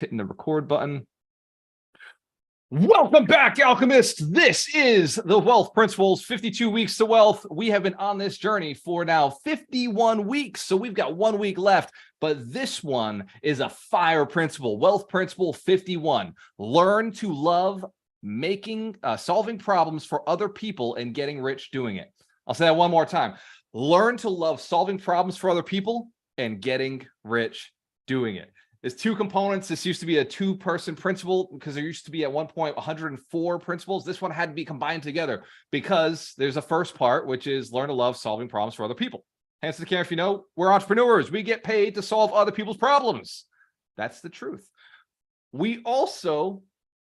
hitting the record button. Welcome back, alchemists. This is the Wealth Principles, 52 Weeks to Wealth. We have been on this journey for now 51 weeks, so we've got 1 week left, but this one is a fire principle. Wealth Principle 51. Learn to love solving problems for other people and getting rich doing it. I'll say that one more time. Learn to love solving problems for other people and getting rich doing it. There's two components. This used to be a two-person principle because there used to be at one point 104 principles. This one had to be combined together because there's a first part, which is learn to love solving problems for other people. Hands to the camera if you know, we're entrepreneurs. We get paid to solve other people's problems. That's the truth. We also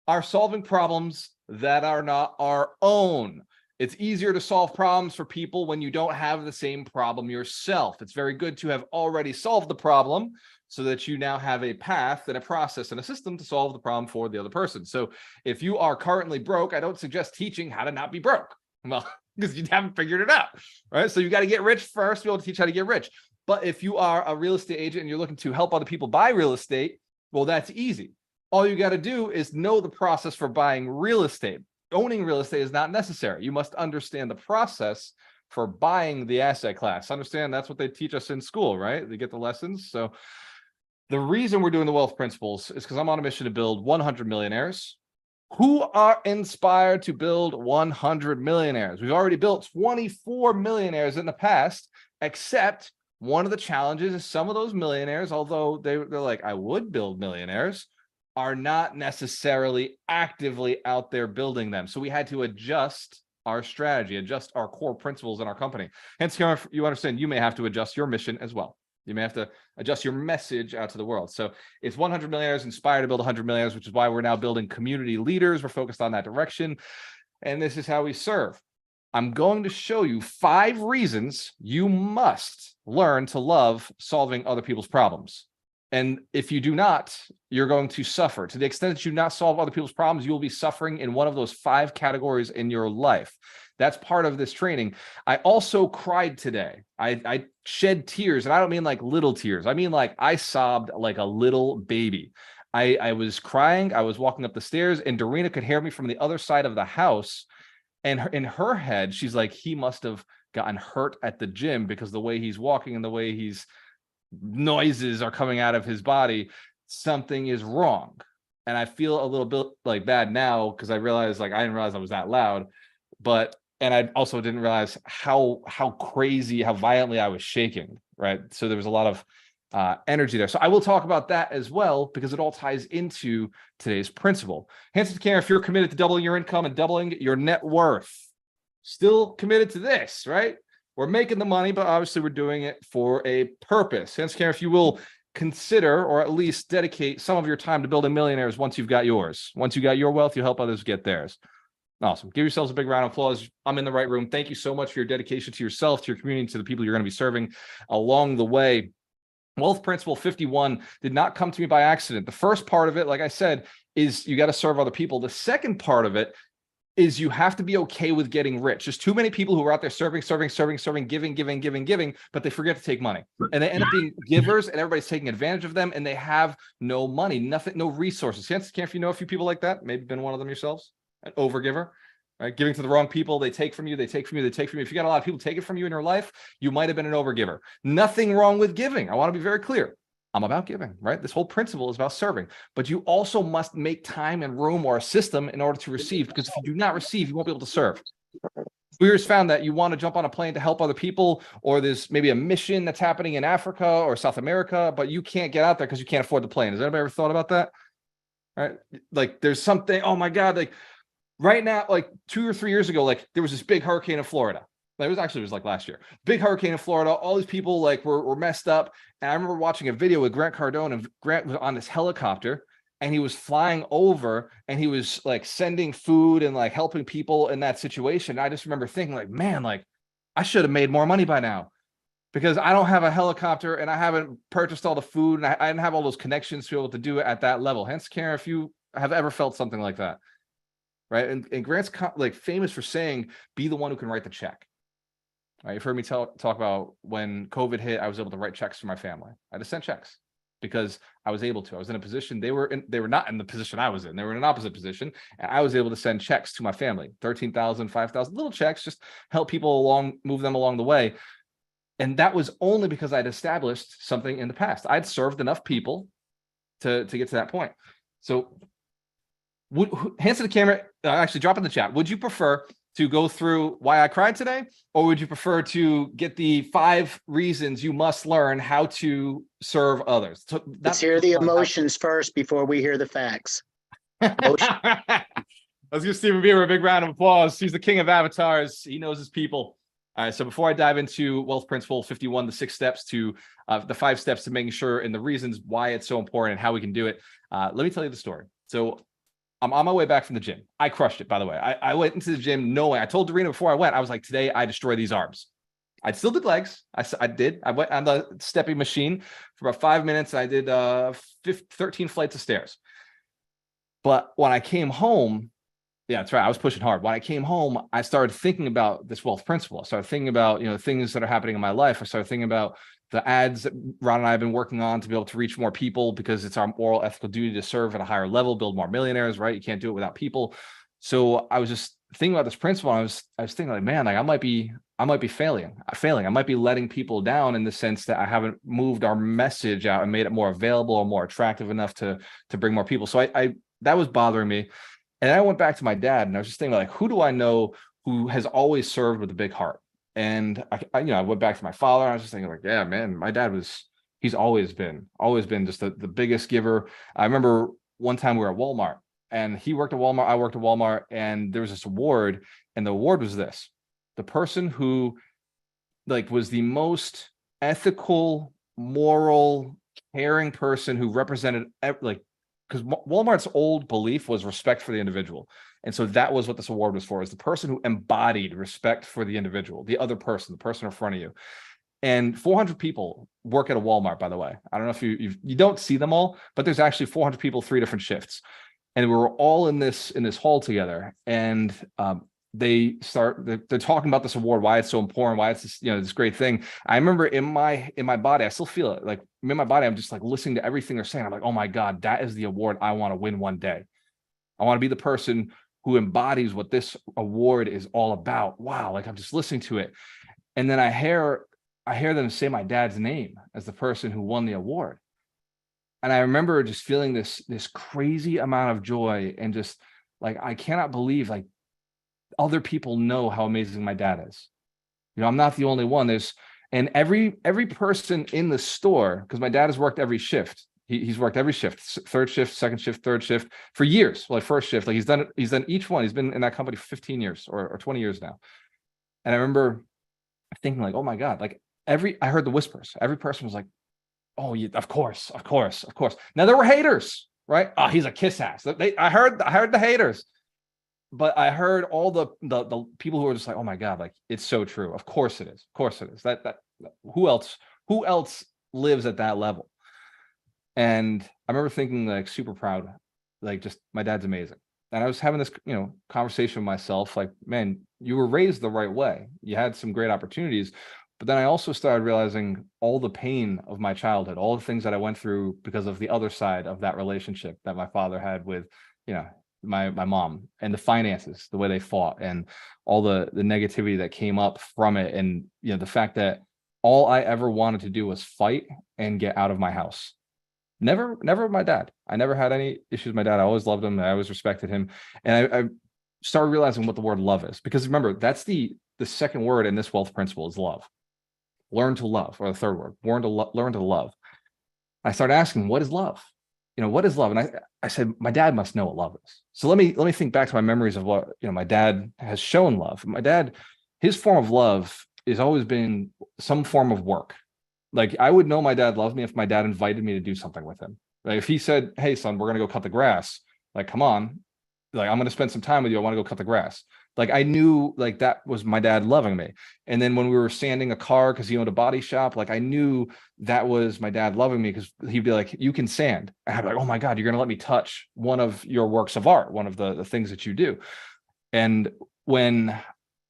are solving problems that are not our own. It's easier to solve problems for people when you don't have the same problem yourself. It's very good to have already solved the problem so that you now have a path and a process and a system to solve the problem for the other person. So if you are currently broke, I don't suggest teaching how to not be broke. Well, because you haven't figured it out, right? So you got to get rich first to be able to teach how to get rich. But if you are a real estate agent and you're looking to help other people buy real estate, well, that's easy. All you got to do is know the process for buying real estate. Owning real estate is not necessary. You must understand the process for buying the asset class. Understand that's what they teach us in school, right? They get the lessons. So the reason we're doing the Wealth Principles is because I'm on a mission to build 100 millionaires who are inspired to build 100 millionaires. We've already built 24 millionaires in the past, except one of the challenges is some of those millionaires, although they're like, I would build millionaires, are not necessarily actively out there building them. So we had to adjust our strategy, adjust our core principles in our company. Hence, you understand you may have to adjust your mission as well. You may have to adjust your message out to the world. So it's 100 millionaires inspired to build 100 millionaires, which is why we're now building community leaders. We're focused on that direction. And this is how we serve. I'm going to show you 5 reasons you must learn to love solving other people's problems. And if you do not, you're going to suffer. To the extent that you do not solve other people's problems, you will be suffering in one of those 5 categories in your life. That's part of this training. I also cried today. I shed tears, and I don't mean like little tears. I mean like I sobbed like a little baby. I was crying. I was walking up the stairs, and Dorina could hear me from the other side of the house. And in her head, she's like, he must have gotten hurt at the gym because the way he's walking and the way noises are coming out of his body, something is wrong. And I feel a little bit like bad now because I realized I didn't realize I was that loud, and I also didn't realize how crazy, how violently I was shaking, right? So there was a lot of energy there. So I will talk about that as well because it all ties into today's principle. Hands to the camera if you're committed to doubling your income and doubling your net worth. Still committed to this, right? We're making the money, but obviously we're doing it for a purpose. Hands to the camera if you will consider or at least dedicate some of your time to building millionaires once you've got yours. Once you got your wealth, you help others get theirs. Awesome. Give yourselves a big round of applause. I'm in the right room. Thank you so much for your dedication to yourself, to your community, to the people you're going to be serving along the way. Wealth Principle 51 did not come to me by accident. The first part of it, like I said, is you got to serve other people. The second part of it is you have to be okay with getting rich. There's too many people who are out there serving, giving, but they forget to take money. And they end up being givers and everybody's taking advantage of them and they have no money, nothing, no resources. Can't if you know a few people like that, maybe been one of them yourselves, an overgiver, right? Giving to the wrong people, they take from you, they take from you, they take from you. If you got a lot of people taking from you in your life, you might have been an overgiver. Nothing wrong with giving. I want to be very clear. I'm about giving, right? This whole principle is about serving, but you also must make time and room or a system in order to receive, because if you do not receive, you won't be able to serve. We've found that you want to jump on a plane to help other people, or there's maybe a mission that's happening in Africa or South America, but you can't get out there because you can't afford the plane. Has anybody ever thought about that? Right? Like there's something, oh my God, like right now, like 2 or 3 years ago, like there was this big hurricane in Florida. It was like last year. Big hurricane in Florida. All these people like were messed up. And I remember watching a video with Grant Cardone, and Grant was on this helicopter and he was flying over and he was like sending food and like helping people in that situation. I just remember thinking like, man, like I should have made more money by now because I don't have a helicopter and I haven't purchased all the food and I didn't have all those connections to be able to do it at that level. Hence, Karen, if you have ever felt something like that, right? And Grant's like famous for saying, be the one who can write the check. Right, you've heard me talk about when COVID hit, I was able to write checks for my family. I just sent checks. because I was able to. I was in a position, they were not in the position I was in. They were in an opposite position. And I was able to send checks to my family, 13,000, 5,000 little checks, just help people along, move them along the way. And that was only because I'd established something in the past. I'd served enough people to get to that point. So hands to the camera, actually drop in the chat. Would you prefer to go through why I cried today, or would you prefer to get the 5 reasons you must learn how to serve others? So let's hear the emotions first before we hear the facts. Let's give Stephen Bieber a big round of applause. He's the king of avatars. He knows his people. All right, so before I dive into Wealth Principle 51, the 6 steps to the 5 steps to making sure and the reasons why it's so important and how we can do it, let me tell you the story. So I'm on my way back from the gym. I crushed it, by the way. I went into the gym knowing, I told Dorina before I went, I was like, today I destroy these arms. I still did legs. I did. I went on the stepping machine for about 5 minutes. I did 13 flights of stairs. But when I came home, yeah, that's right, I was pushing hard. When I came home, I started thinking about this wealth principle. I started thinking about, things that are happening in my life. I started thinking about the ads that Ron and I have been working on to be able to reach more people, because it's our moral, ethical duty to serve at a higher level, build more millionaires, right? You can't do it without people. So I was just thinking about this principle. And I was thinking like, man, like I might be failing. I might be letting people down in the sense that I haven't moved our message out and made it more available or more attractive enough to bring more people. So I that was bothering me. And I went back to my dad and I was just thinking like, who do I know who has always served with a big heart? And I went back to my father and I was just thinking like, yeah, man, my dad he's always been just the biggest giver. I remember one time we were at Walmart and he worked at Walmart, I worked at Walmart, and there was this award, and the award was this: the person who was the most ethical, moral, caring person who represented because Walmart's old belief was respect for the individual. And so that was what this award was for, is the person who embodied respect for the individual, the other person, the person in front of you. And 400 people work at a Walmart, by the way. I don't know if you don't see them all, but there's actually 400 people, 3 different shifts. And we were all in this hall together. And they're talking about this award, why it's so important, why it's this great thing. I remember in my body, I still feel it. Like in my body, I'm just like listening to everything they're saying. I'm like, oh my God, that is the award I want to win one day. I want to be the person who embodies what this award is all about. Wow, like I'm just listening to it. And then I hear them say my dad's name as the person who won the award. And I remember just feeling this crazy amount of joy, and just like, I cannot believe like other people know how amazing my dad is. I'm not the only one. And every person in the store, because my dad has worked every shift. He's worked every shift, 3rd shift, 2nd shift, 3rd shift for years. Like 1st shift, like he's done each one. He's been in that company for 15 years or 20 years now. And I remember thinking like, oh my God, like I heard the whispers. Every person was like, oh yeah, of course. Now there were haters, right? Oh, he's a kiss ass. I heard the haters. But I heard all the people who were just like, oh my God, like it's so true. Of course it is. Of course it is. That who else lives at that level? And I remember thinking like super proud, like just my dad's amazing. And I was having this, conversation with myself, like, man, you were raised the right way. You had some great opportunities. But then I also started realizing all the pain of my childhood, all the things that I went through because of the other side of that relationship that my father had with, my mom, and the finances, the way they fought, and all the negativity that came up from it. And, the fact that all I ever wanted to do was fight and get out of my house. Never with my dad. I never had any issues with my dad. I always loved him. I always respected him. And I started realizing what the word love is, because remember, that's the second word in this wealth principle is love. Learn to love, or the third word, learn to love. I started asking, what is love? What is love? And I said, my dad must know what love is. So let me think back to my memories of what, my dad has shown love. My dad, his form of love has always been some form of work. Like I would know my dad loved me if my dad invited me to do something with him. Like if he said, hey son, we're going to go cut the grass. Like, come on, like I'm going to spend some time with you. I want to go cut the grass. Like I knew like that was my dad loving me. And then when we were sanding a car, because he owned a body shop, like I knew that was my dad loving me, because he'd be like, you can sand. And I'd be like, oh my God, you're going to let me touch one of your works of art, one of the things that you do. And when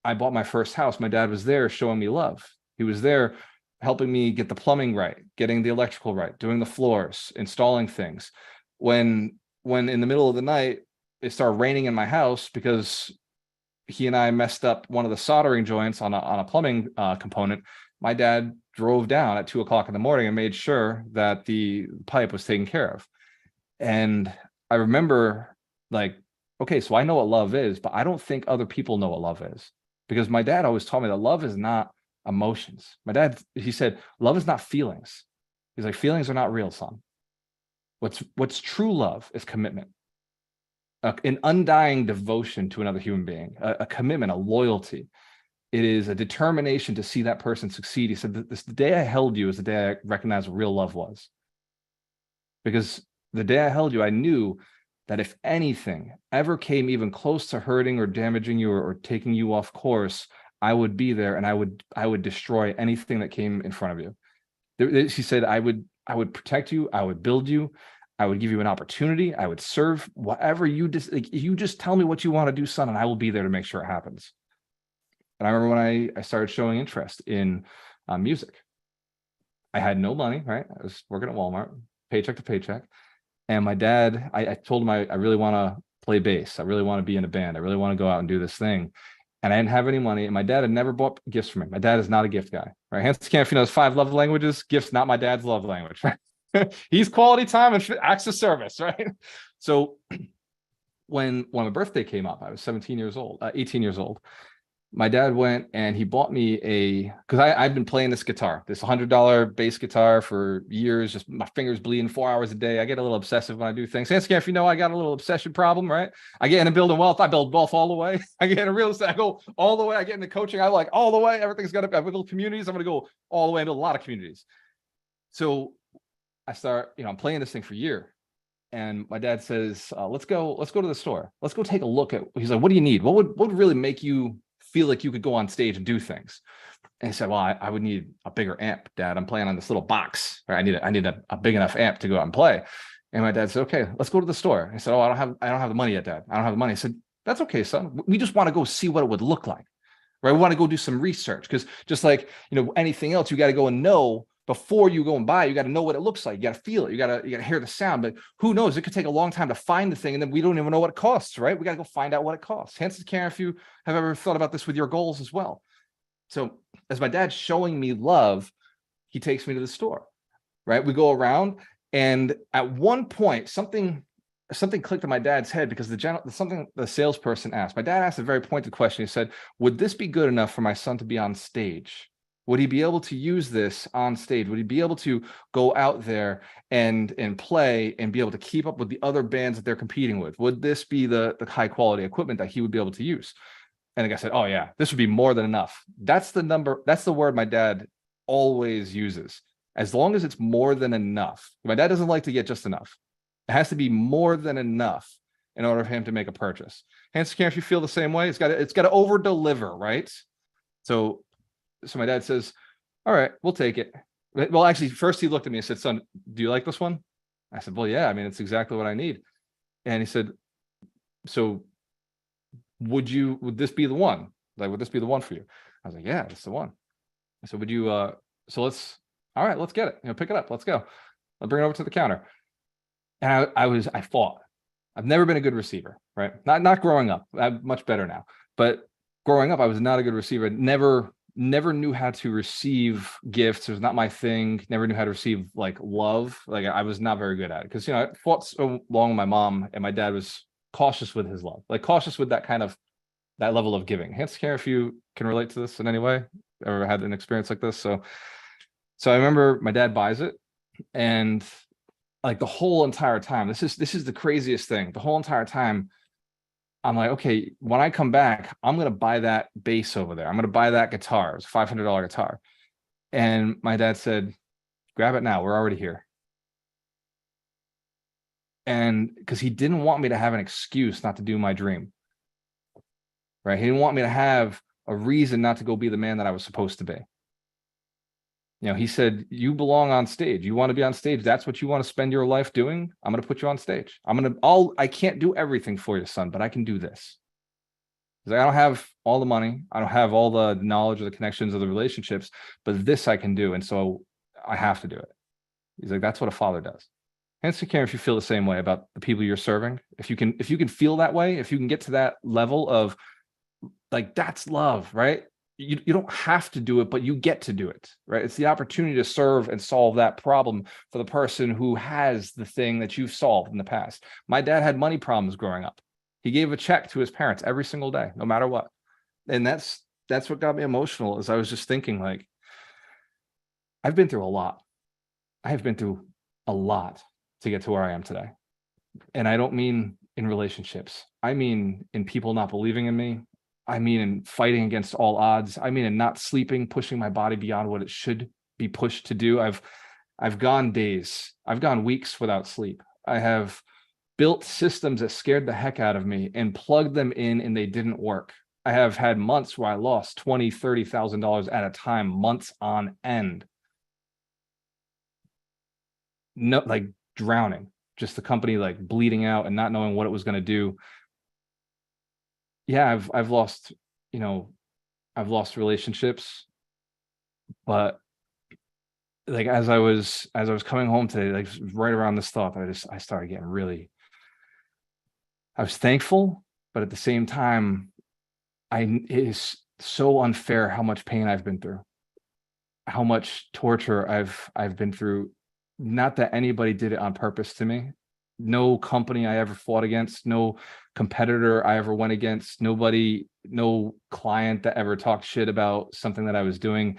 I bought my first house, my dad was there showing me love. He was there helping me get the plumbing right. getting the electrical right, doing the floors, installing things. When in the middle of the night, it started raining in my house because he and I messed up one of the soldering joints on a plumbing component. My dad drove down at 2 o'clock in the morning and made sure that the pipe was taken care of. And I remember, like, okay, so I know what love is, but I don't think other people know what love is, because my dad always taught me that love is not emotions. My dad, he said, love is not feelings. He's like, feelings are not real, son. What's true love is commitment, an undying devotion to another human being, a commitment, a loyalty. It is a determination to see that person succeed. He said, the day I held you is the day I recognized what real love was. Because the day I held you, I knew that if anything ever came even close to hurting or damaging you or taking you off course, I would be there, and I would destroy anything that came in front of you. She said, I would protect you, I would build you, I would give you an opportunity, I would serve whatever you just, like, you just tell me what you want to do, son, and I will be there to make sure it happens. And I remember when I started showing interest in music. I had no money, right? I was working at Walmart, paycheck to paycheck. And my dad, I told him I really want to play bass. I really want to be in a band. I really want to go out and do this thing. And I didn't have any money. And my dad had never bought gifts for me. My dad is not a gift guy, right? Hans Canfield knows 5 love languages. Gifts, not my dad's love language, right? He's quality time and acts of service, right? So when my birthday came up, I was 18 years old. My dad went and he bought me because I've been playing this guitar, this $100 bass guitar for years, just my fingers bleeding 4 hours a day. I get a little obsessive when I do things. Hans, if you know, I got a little obsession problem, right? I get into building wealth, I build wealth all the way. I get into real estate, I go all the way. I get into coaching, I like all the way. Everything's got to be little communities. I'm going to go all the way into a lot of communities. So I start, I'm playing this thing for a year. And my dad says, let's go to the store. Let's go take a look at, he's like, what do you need? What would really make you feel like you could go on stage and do things? And he said, well, I would need a bigger amp, Dad. I'm playing on this little box. Right? I need a big enough amp to go out and play. And my dad said, okay, let's go to the store. I said, oh, I don't have the money yet, Dad. I don't have the money. I said, that's okay, son. We just want to go see what it would look like. Right? We want to go do some research, because just like, anything else, you got to go and know before you go and buy. You got to know what it looks like. You got to feel it. You got to hear the sound. But who knows? It could take a long time to find the thing, and then we don't even know what it costs. Right? We got to go find out what it costs. Hence, care if you have ever thought about this with your goals as well. So, as my dad's showing me love, he takes me to the store. Right? We go around, and at one point, something clicked in my dad's head, because the salesperson asked. My dad asked a very pointed question. He said, "Would this be good enough for my son to be on stage? Would he be able to use this on stage? Would he be able to go out there and play and be able to keep up with the other bands that they're competing with? Would this be the high quality equipment that he would be able to use?" And the guy said, "Oh yeah, this would be more than enough." That's the word my dad always uses. As long as it's more than enough. My dad doesn't like to get just enough. It has to be more than enough in order for him to make a purchase. Hence, if you feel the same way, it's got to over deliver, right? So my dad says, all right, we'll take it. Well, actually, first he looked at me and said, son, do you like this one? I said, well, yeah, I mean, it's exactly what I need. And he said, so would this be the one? Like, would this be the one for you? I was like, yeah, it's the one. I said, would you, all right, let's get it. Pick it up. Let's go. I'll bring it over to the counter. And I fought. I've never been a good receiver, right? Not growing up. I'm much better now. But growing up, I was not a good receiver. Never knew how to receive gifts. It was not my thing. Never knew how to receive like love. Like I was not very good at it, because I fought so long with my mom, and my dad was cautious with his love, like cautious with that level of giving. Hence, care if you can relate to this in any way, ever had an experience like this. So I remember my dad buys it, and like the whole entire time, this is the craziest thing. The whole entire time, I'm like, okay, when I come back, I'm going to buy that bass over there. I'm going to buy that guitar. It's a $500 guitar. And my dad said, grab it now. We're already here. And because he didn't want me to have an excuse not to do my dream. Right? He didn't want me to have a reason not to go be the man that I was supposed to be. He said, you belong on stage. You want to be on stage. That's what you want to spend your life doing. I'm going to put you on stage. I can't do everything for you, son, but I can do this. Because I don't have all the money. I don't have all the knowledge or the connections or the relationships, but this I can do. And so I have to do it. He's like, that's what a father does. Answer Karen if you feel the same way about the people you're serving. If you can feel that way, if you can get to that level of like, that's love, right? You don't have to do it, but you get to do it, right? It's the opportunity to serve and solve that problem for the person who has the thing that you've solved in the past. My dad had money problems growing up. He gave a check to his parents every single day, no matter what. And that's what got me emotional, is I was just thinking, like, I've been through a lot. I have been through a lot to get to where I am today. And I don't mean in relationships. I mean in people not believing in me. I mean in fighting against all odds. I mean in not sleeping, pushing my body beyond what it should be pushed to do. I've gone days. I've gone weeks without sleep. I have built systems that scared the heck out of me and plugged them in, and they didn't work. I have had months where I lost $20,000, $30,000 at a time, months on end. No, like drowning, just the company like bleeding out and not knowing what it was going to do. Yeah, I've lost, I've lost relationships, but like as I was coming home today, like right around this thought, I started getting really, I was thankful, but at the same time, it is so unfair how much pain I've been through, how much torture I've been through. Not that anybody did it on purpose to me. No company I ever fought against, no competitor I ever went against, nobody, no client that ever talked shit about something that I was doing.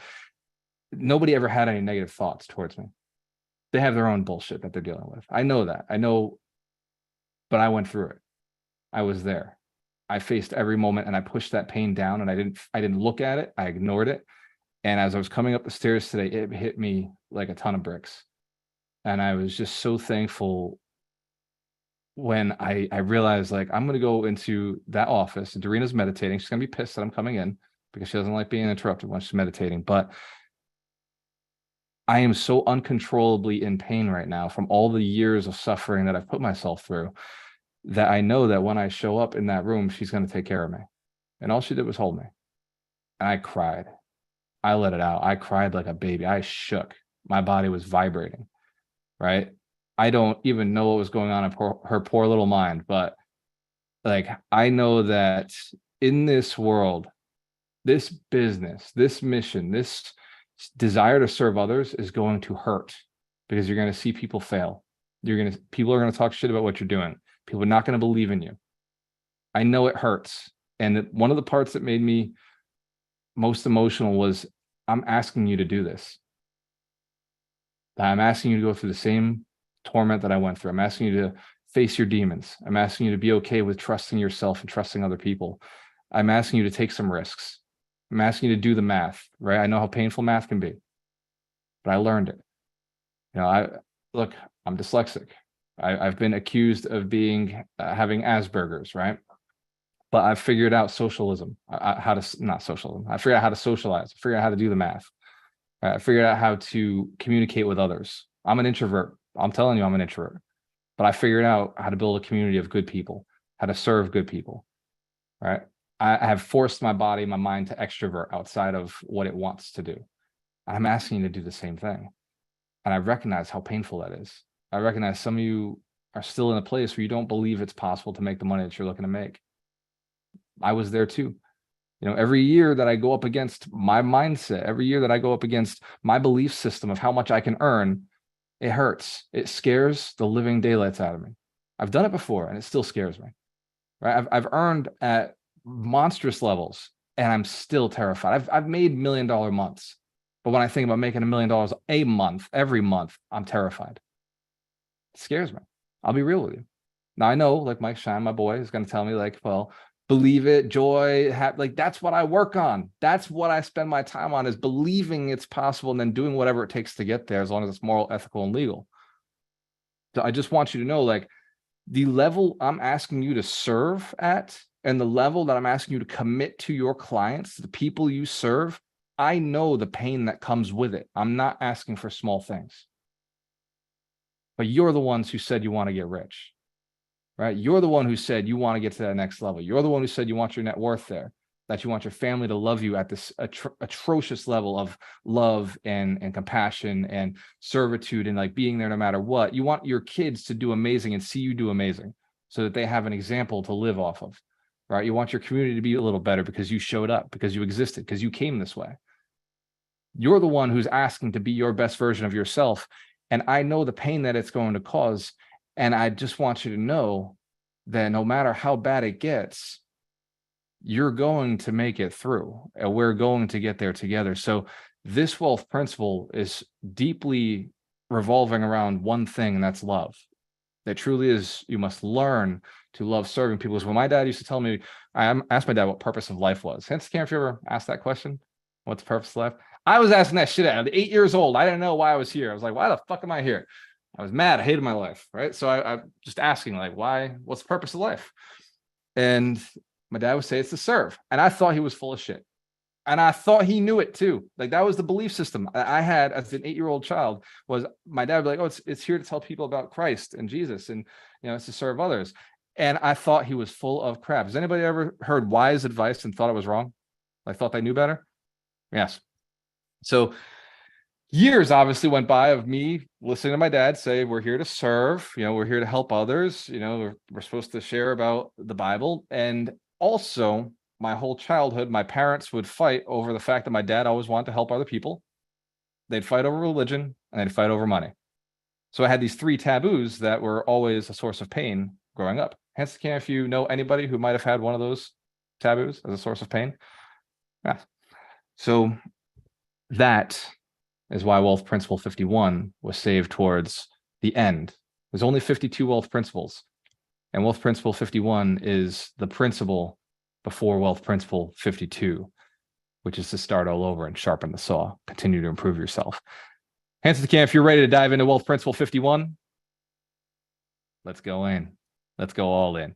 Nobody ever had any negative thoughts towards me. They have their own bullshit that they're dealing with. I know that. I know, but I went through it. I was there. I faced every moment and I pushed that pain down, and I didn't look at it. I ignored it. And as I was coming up the stairs today, it hit me like a ton of bricks. And I was just so thankful when I realized, like, I'm going to go into that office and Doreena's meditating. She's going to be pissed that I'm coming in because she doesn't like being interrupted when she's meditating. But I am so uncontrollably in pain right now from all the years of suffering that I've put myself through, that I know that when I show up in that room, she's going to take care of me. And all she did was hold me. And I cried. I let it out. I cried like a baby. I shook. My body was vibrating. Right? I don't even know what was going on in her poor little mind, but like, I know that in this world, this business, this mission, this desire to serve others is going to hurt, because you're going to see people fail. People are going to talk shit about what you're doing. People are not going to believe in you. I know it hurts. And one of the parts that made me most emotional was, I'm asking you to do this. I'm asking you to go through the same torment that I went through. I'm asking you to face your demons. I'm asking you to be okay with trusting yourself and trusting other people. I'm asking you to take some risks. I'm asking you to do the math, right? I know how painful math can be, but I learned it. I'm dyslexic. I've been accused of having Asperger's, right? But I've figured out socialism, not socialism. I figured out how to socialize. I figured out how to do the math. I figured out how to communicate with others. I'm an introvert. I'm telling you, I'm an introvert. But I figured out how to build a community of good people, how to serve good people. Right? I have forced my body, my mind to extrovert outside of what it wants to do. I'm asking you to do the same thing. And I recognize how painful that is. I recognize some of you are still in a place where you don't believe it's possible to make the money that you're looking to make. I was there too. Every year that I go up against my mindset, every year that I go up against my belief system of how much I can earn, it hurts. It scares the living daylights out of me. I've done it before and it still scares me, right? I've earned at monstrous levels and I'm still terrified. I've made $1 million months, but when I think about making $1 million a month, every month, I'm terrified. It scares me. I'll be real with you. Now I know, like Mike Shine, my boy, is going to tell me, like, well, believe it, joy, like that's what I work on. That's what I spend my time on, is believing it's possible and then doing whatever it takes to get there, as long as it's moral, ethical, and legal. So I just want you to know, like, the level I'm asking you to serve at and the level that I'm asking you to commit to your clients, the people you serve, I know the pain that comes with it. I'm not asking for small things. But you're the ones who said you want to get rich. Right? You're the one who said you want to get to that next level. You're the one who said you want your net worth there. that you want your family to love you at this atrocious level of love and compassion and servitude and like being there no matter what. You want your kids to do amazing and see you do amazing so that they have an example to live off of, right? You want your community to be a little better because you showed up, because you existed, because you came this way. You're the one who's asking to be your best version of yourself. And I know the pain that it's going to cause. And I just want you to know that no matter how bad it gets, you're going to make it through, and we're going to get there together. So this wealth principle is deeply revolving around one thing, and that's love. That truly is, you must learn to love serving people. Because when my dad used to tell me, I asked my dad what purpose of life was. Hence, can't you ever ask that question? What's the purpose of life? I was asking that shit at 8 years old. I didn't know why I was here. I was like, why the fuck am I here? I was mad. I hated my life, right? So I'm just asking, like, why? What's the purpose of life? And my dad would say it's to serve. And I thought he was full of shit. And I thought he knew it too. Like that was the belief system I had as an 8-year-old child. Was my dad would be like, oh, it's here to tell people about Christ and Jesus, and it's to serve others. And I thought he was full of crap. Has anybody ever heard wise advice and thought it was wrong? Like thought they knew better? Yes. So years obviously went by of me listening to my dad say, we're here to serve, we're here to help others, we're supposed to share about the Bible. And also my whole childhood, my parents would fight over the fact that my dad always wanted to help other people. They'd fight over religion and they'd fight over money. So I had these 3 taboos that were always a source of pain growing up. Hence, if you know anybody who might have had one of those taboos as a source of pain. Yeah. So that is why Wealth Principle 51 was saved towards the end. There's only 52 Wealth Principles. And Wealth Principle 51 is the principle before Wealth Principle 52, which is to start all over and sharpen the saw, continue to improve yourself. Hands to the can if you're ready to dive into Wealth Principle 51. Let's go in. Let's go all in.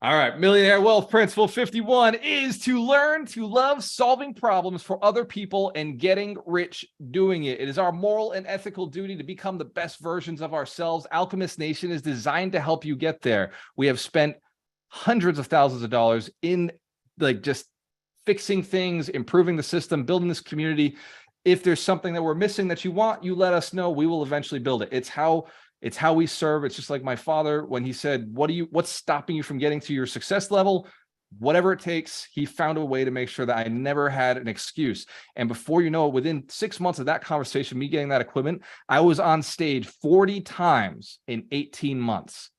All right, Millionaire Wealth Principle 51 is to learn to love solving problems for other people and getting rich doing it. It is our moral and ethical duty to become the best versions of ourselves. Alchemist Nation is designed to help you get there. We have spent hundreds of thousands of dollars in just fixing things, improving the system, building this community. If there's something that we're missing that you want, you let us know. We will eventually build it. It's how we serve. It's just like my father, when he said, what's stopping you from getting to your success level? Whatever it takes, he found a way to make sure that I never had an excuse. And before you know it, within 6 months of that conversation, me getting that equipment, I was on stage 40 times in 18 months.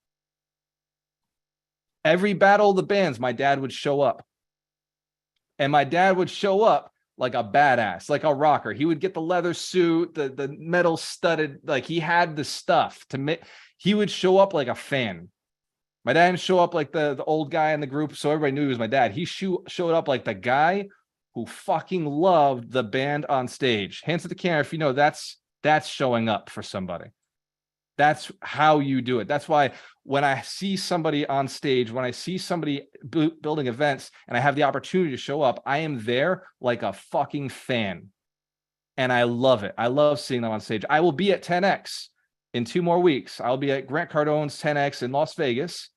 Every battle of the bands, my dad would show up. And my dad would show up like a badass, like a rocker. He would get the leather suit, the metal studded, like he had the stuff to make. He would show up like a fan. My dad didn't show up like the old guy in the group, so everybody knew he was my dad. He showed up like the guy who fucking loved the band on stage. Hands to the camera if you know that's showing up for somebody. That's how you do it. That's why when I see somebody on stage, when I see somebody building events and I have the opportunity to show up, I am there like a fucking fan. And I love it. I love seeing them on stage. I will be at 10X in 2 more weeks. I'll be at Grant Cardone's 10X in Las Vegas,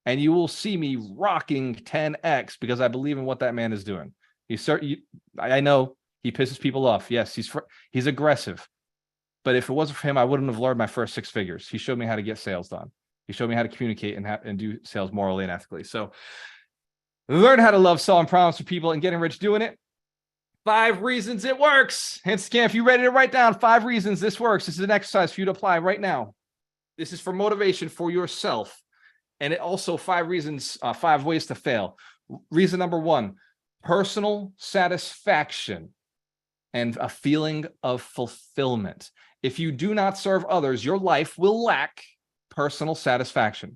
and you will see me rocking 10X because I believe in what that man is doing. I know he pisses people off. Yes, he's aggressive. But if it wasn't for him, I wouldn't have learned my first 6 figures. He showed me how to get sales done. He showed me how to communicate and do sales morally and ethically. So learn how to love solving problems for people and getting rich doing it. 5 reasons it works. Hence, if you're ready to write down 5 reasons this works, this is an exercise for you to apply right now. This is for motivation for yourself. And it also 5 reasons, 5 ways to fail. Reason number 1, personal satisfaction and a feeling of fulfillment. If you do not serve others, your life will lack personal satisfaction.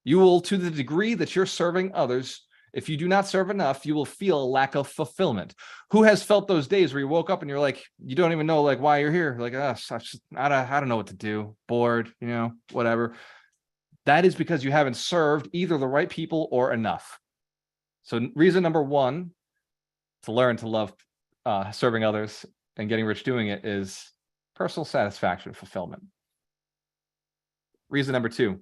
You will, to the degree that you're serving others, if you do not serve enough, you will feel a lack of fulfillment. Who has felt those days where you woke up and you're like, you don't even know like why you're here? Like, I don't know what to do. Bored, whatever. That is because you haven't served either the right people or enough. So reason number 1 to learn to love serving others and getting rich doing it is personal satisfaction, fulfillment. Reason number 2,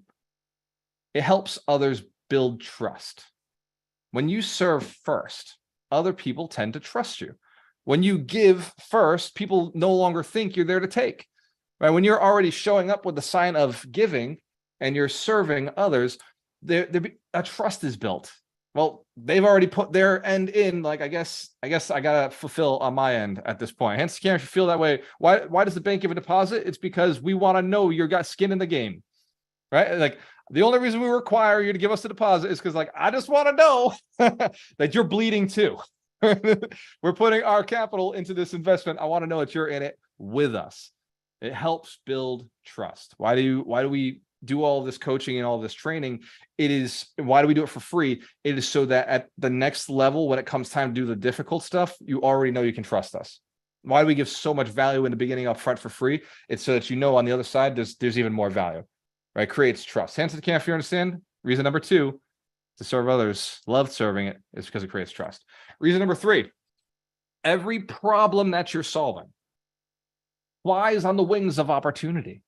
it helps others build trust. When you serve first, other people tend to trust you. When you give first, people no longer think you're there to take, right? When you're already showing up with the sign of giving and you're serving others, a trust is built. Well, they've already put their end in. Like, I guess I gotta fulfill on my end at this point. Hence, if you feel that way, why does the bank give a deposit? It's because we want to know you got skin in the game, right? Like, the only reason we require you to give us a deposit is because, like, I just want to know that you're bleeding too. We're putting our capital into this investment. I want to know that you're in it with us. It helps build trust. Why do we do all this coaching and all this training? Why do we do it for free? It is so that at the next level, when it comes time to do the difficult stuff, you already know you can trust us. Why do we give so much value in the beginning up front for free? It's so that you know on the other side there's even more value, right? Creates trust. Hands to the camp if you understand. Reason number 2, to serve others, love serving it, is because it creates trust. Reason number 3, every problem that you're solving flies on the wings of opportunity,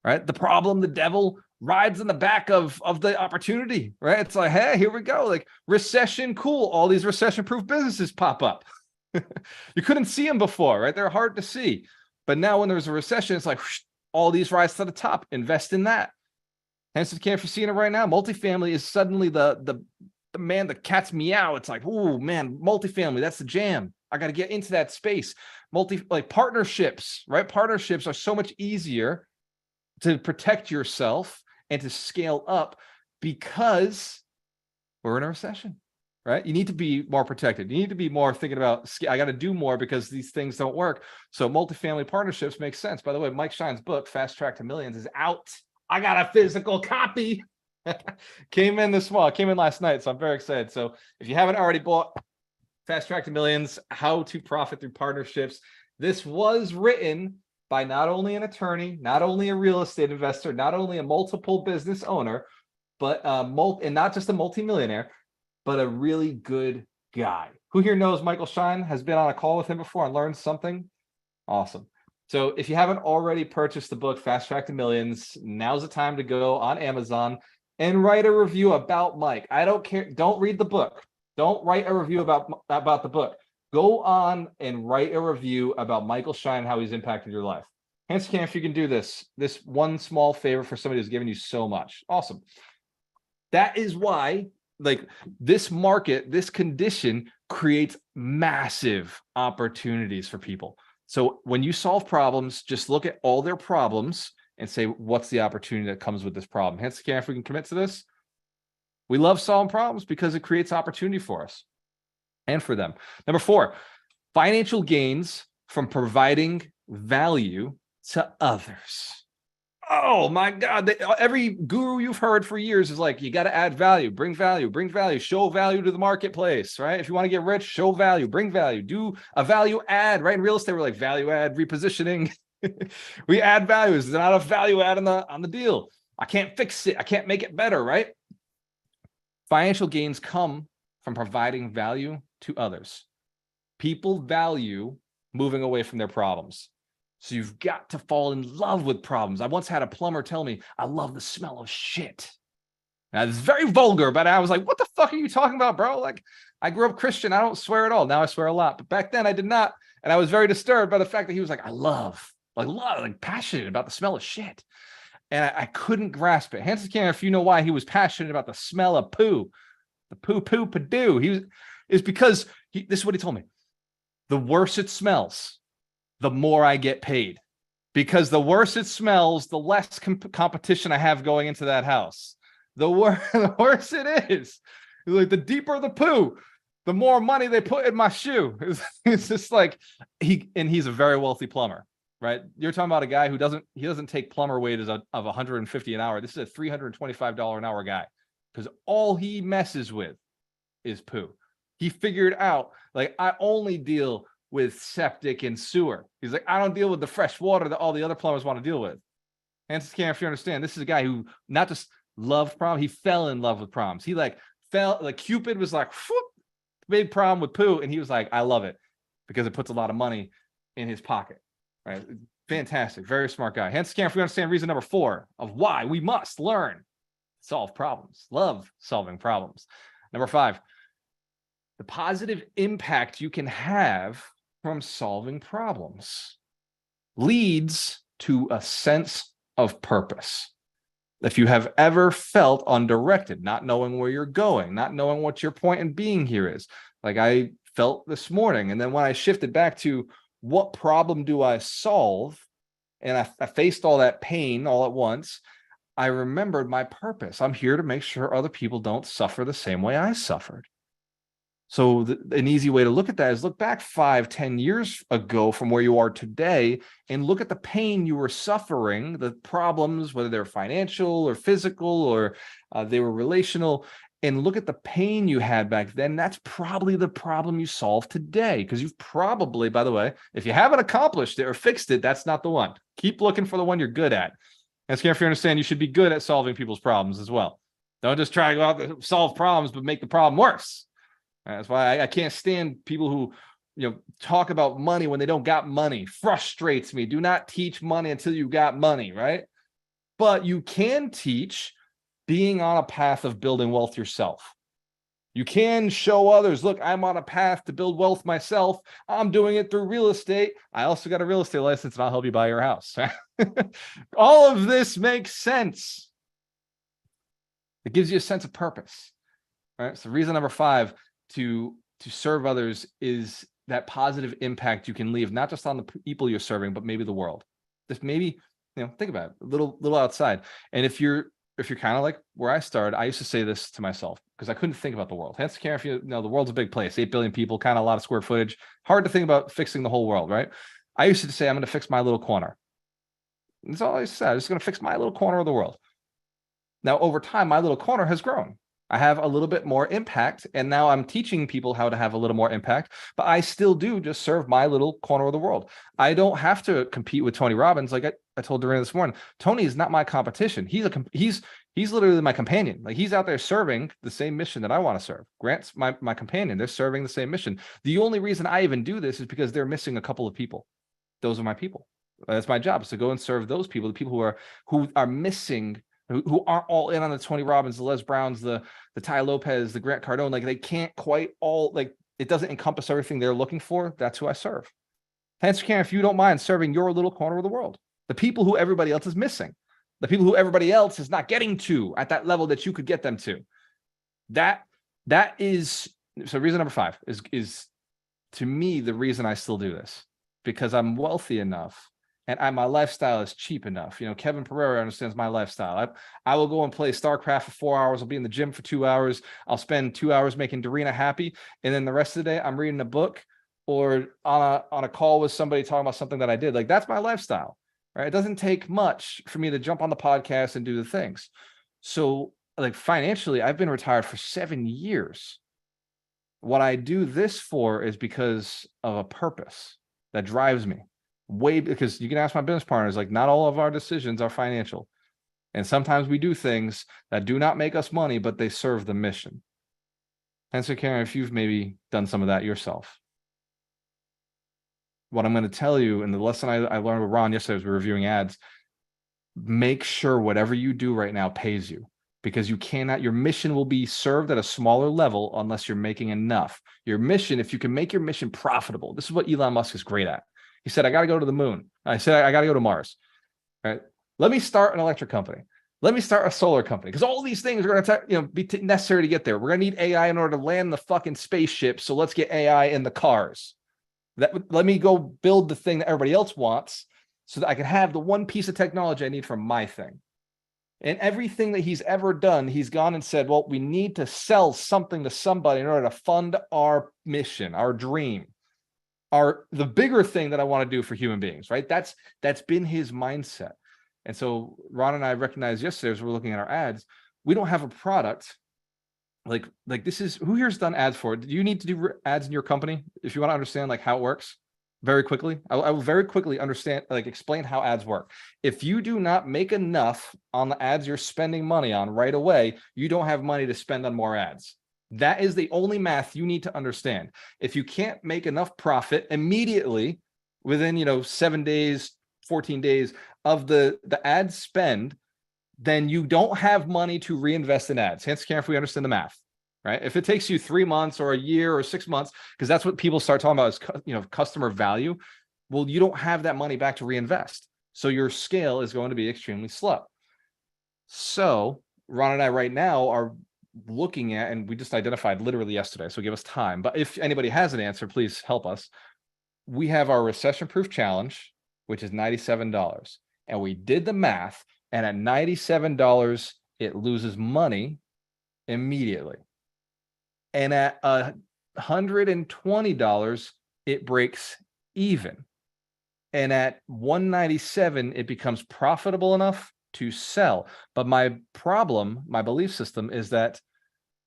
right? The problem, the devil rides on the back of the opportunity, right? It's like, hey, here we go. Like, recession, cool. All these recession-proof businesses pop up. You couldn't see them before, right? They're hard to see. But now when there's a recession, it's like, whoosh, all these rise to the top. Invest in that. Hence, if you're seeing it right now, multifamily is suddenly the man, the cat's meow. It's like, oh man, multifamily, that's the jam. I got to get into that space. Partnerships, right? Partnerships are so much easier to protect yourself and to scale up because we're in a recession, right? You need to be more protected. You need to be more thinking about, I got to do more because these things don't work. So multifamily partnerships make sense. By the way, Mike Shine's book, Fast Track to Millions, is out. I got a physical copy. Came in last night, so I'm very excited. So if you haven't already bought Fast Track to Millions, How to Profit Through Partnerships, this was written by not only an attorney, not only a real estate investor, not only a multiple business owner, but and not just a multimillionaire, but a really good guy. Who here knows Michael Shine, has been on a call with him before and learned something? Awesome. So if you haven't already purchased the book, Fast Track to Millions, now's the time to go on Amazon and write a review about Mike. I don't care. Don't read the book. Don't write a review about the book. Go on and write a review about Michael Shine and how he's impacted your life. Hence, if you can do this one small favor for somebody who's given you so much. Awesome. That is why, like, this market, this condition creates massive opportunities for people. So when you solve problems, just look at all their problems and say, what's the opportunity that comes with this problem? Hence, if we can commit to this, we love solving problems because it creates opportunity for us and for them. Number 4, financial gains from providing value to others. Oh my God. Every guru you've heard for years is like, you got to add value, bring value, show value to the marketplace, right? If you want to get rich, show value, bring value, do a value add, right? In real estate, we're like value add, repositioning. We add value. There's not a value add on the deal. I can't fix it. I can't make it better, right? Financial gains come from providing value to others. People value moving away from their problems. So you've got to fall in love with problems. I once had a plumber tell me, I love the smell of shit. Now, it's very vulgar, but I was like, what the fuck are you talking about, bro? Like, I grew up Christian. I don't swear at all. Now I swear a lot. But back then I did not. And I was very disturbed by the fact that he was like, I love, passionate about the smell of shit. And I couldn't grasp it. Hanson can, if you know why he was passionate about the smell of poo, the poo-poo-padoo. Is because this is what he told me. The worse it smells, the more I get paid, because the worse it smells, the less competition I have going into that house. The worse it is. Like, the deeper the poo, the more money they put in my shoe. It's just like he's a very wealthy plumber, right? You're talking about a guy who doesn't take plumber wages of $150 an hour. This is a $325 an hour guy, because all he messes with is poo. He figured out, like, I only deal with septic and sewer. He's like, I don't deal with the fresh water that all the other plumbers want to deal with. And if you understand, this is a guy who not just loved prom, he fell in love with proms. He Cupid was like, whoop, big problem with poo. And he was like, I love it because it puts a lot of money in his pocket, right? Fantastic. Very smart guy. Hence, if we understand reason number 4 of why we must learn, solve problems, love solving problems. Number 5, the positive impact you can have from solving problems leads to a sense of purpose. If you have ever felt undirected, not knowing where you're going, not knowing what your point in being here is, like I felt this morning. And then when I shifted back to what problem do I solve, and I faced all that pain all at once, I remembered my purpose. I'm here to make sure other people don't suffer the same way I suffered. So an easy way to look at that is look back 5-10 years ago from where you are today and look at the pain you were suffering, the problems, whether they're financial or physical or they were relational, and look at the pain you had back then. That's probably the problem you solve today, because you've probably, by the way, if you haven't accomplished it or fixed it, that's not the one. Keep looking for the one you're good at. And if you understand, you should be good at solving people's problems as well. Don't just try to go out and solve problems, but make the problem worse. That's why I can't stand people who, talk about money when they don't got money. Frustrates me. Do not teach money until you got money, right? But you can teach being on a path of building wealth yourself. You can show others, look, I'm on a path to build wealth myself. I'm doing it through real estate. I also got a real estate license and I'll help you buy your house. All of this makes sense. It gives you a sense of purpose, right? So reason number 5 to serve others is that positive impact you can leave, not just on the people you're serving, but maybe the world. Just maybe, think about it, a little outside. And if you're kind of like where I started, I used to say this to myself because I couldn't think about the world. Hence, care if the world's a big place, 8 billion people, kind of a lot of square footage. Hard to think about fixing the whole world, right? I used to say, I'm going to fix my little corner. That's all I said. I'm just going to fix my little corner of the world. Now, over time, my little corner has grown. I have a little bit more impact, and now I'm teaching people how to have a little more impact, but I still do just serve my little corner of the world. I don't have to compete with Tony Robbins. Like I told Doreen this morning, Tony is not my competition. He's literally my companion. Like he's out there serving the same mission that I want to serve. Grant's my companion. They're serving the same mission. The only reason I even do this is because they're missing a couple of people. Those are my people. That's my job, is to go and serve those people, the people who are missing, who aren't all in on the Tony Robbins, the Les Browns, the Ty Lopez, the Grant Cardone. Like they can't quite all, like it doesn't encompass everything they're looking for. That's who I serve. Hence, Karen, if you don't mind serving your little corner of the world, the people who everybody else is missing, the people who everybody else is not getting to at that level that you could get them to. That is, so reason number 5 is to me the reason I still do this, because I'm wealthy enough and my lifestyle is cheap enough. Kevin Pereira understands my lifestyle. I will go and play StarCraft for 4 hours. I'll be in the gym for 2 hours. I'll spend 2 hours making Dorina happy. And then the rest of the day, I'm reading a book or on a call with somebody talking about something that I did. Like that's my lifestyle, right? It doesn't take much for me to jump on the podcast and do the things. So like financially, I've been retired for 7 years. What I do this for is because of a purpose that drives me. Because you can ask my business partners, like not all of our decisions are financial. And sometimes we do things that do not make us money, but they serve the mission. And so Karen, if you've maybe done some of that yourself, what I'm going to tell you, and the lesson I learned with Ron yesterday as we were reviewing ads, make sure whatever you do right now pays you, because your mission will be served at a smaller level unless you're making enough. Your mission, if you can make your mission profitable, this is what Elon Musk is great at. He said, I got to go to the moon. I said, I got to go to Mars. All right. Let me start an electric company. Let me start a solar company, because all these things are going to be necessary to get there. We're going to need AI in order to land the fucking spaceship. So let's get AI in the cars. Let me go build the thing that everybody else wants so that I can have the one piece of technology I need for my thing. And everything that he's ever done, he's gone and said, well, we need to sell something to somebody in order to fund our mission, our dream. The bigger thing that I want to do for human beings, right? That's been his mindset. And so Ron and I recognized yesterday as we're looking at our ads, we don't have a product like this is, who here's done ads for it? Do you need to do ads in your company if you want to understand like how it works? Very quickly, I will very quickly explain how ads work. If you do not make enough on the ads you're spending money on right away, you don't have money to spend on more ads. That is the only math you need to understand. If you can't make enough profit immediately within 7 days, 14 days of the ad spend, then you don't have money to reinvest in ads. Hence, Karen, if we understand the math. right? If it takes you 3 months or a year or 6 months, because that's what people start talking about is, customer value. Well, you don't have that money back to reinvest. So your scale is going to be extremely slow. So Ron and I right now are looking at, and we just identified literally yesterday, so give us time. But if anybody has an answer, please help us. We have our recession-proof challenge, which is $97. And we did the math, and at $97, it loses money immediately. And at $120, it breaks even. And at $197, it becomes profitable enough to sell. But my belief system is that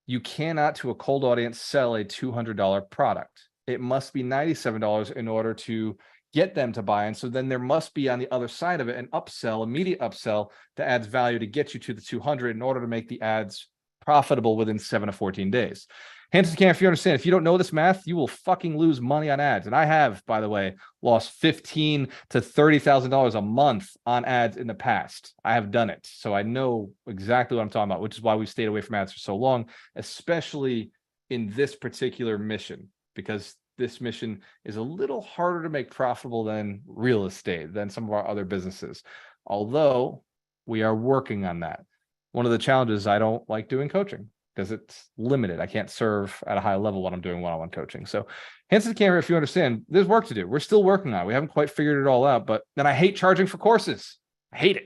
you cannot, to a cold audience, sell a $200 product. It must be $97 in order to get them to buy. And so then there must be on the other side of it an upsell, immediate upsell that adds value to get you to the 200 in order to make the ads profitable within 7 to 14 days. Hands to the camera, if you understand, if you don't know this math, you will fucking lose money on ads. And I have, by the way, lost $15,000 to $30,000 a month on ads in the past. I have done it. So I know exactly what I'm talking about, which is why we stayed away from ads for so long, especially in this particular mission, because this mission is a little harder to make profitable than real estate, than some of our other businesses. Although we are working on that. One of the challenges, I don't like doing coaching, because it's limited. I can't serve at a high level when I'm doing one-on-one coaching. So hands to the camera, if you understand, there's work to do. We're still working on it. We haven't quite figured it all out, but then I hate charging for courses. I hate it.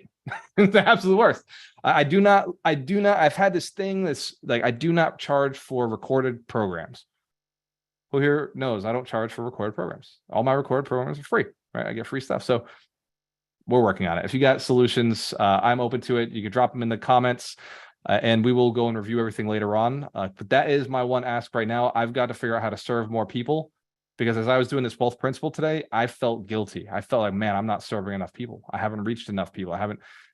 It's the absolute worst. I do not, I've had this thing that's like, I do not charge for recorded programs. Who here knows I don't charge for recorded programs? All my recorded programs are free, right? I get free stuff. So we're working on it. If you got solutions, I'm open to it. You can drop them in the comments. And we will go and review everything later on. But that is my one ask right now. I've got to figure out how to serve more people, because as I was doing this wealth principle today, I felt guilty. I felt like, man, I'm not serving enough people. I haven't reached enough people.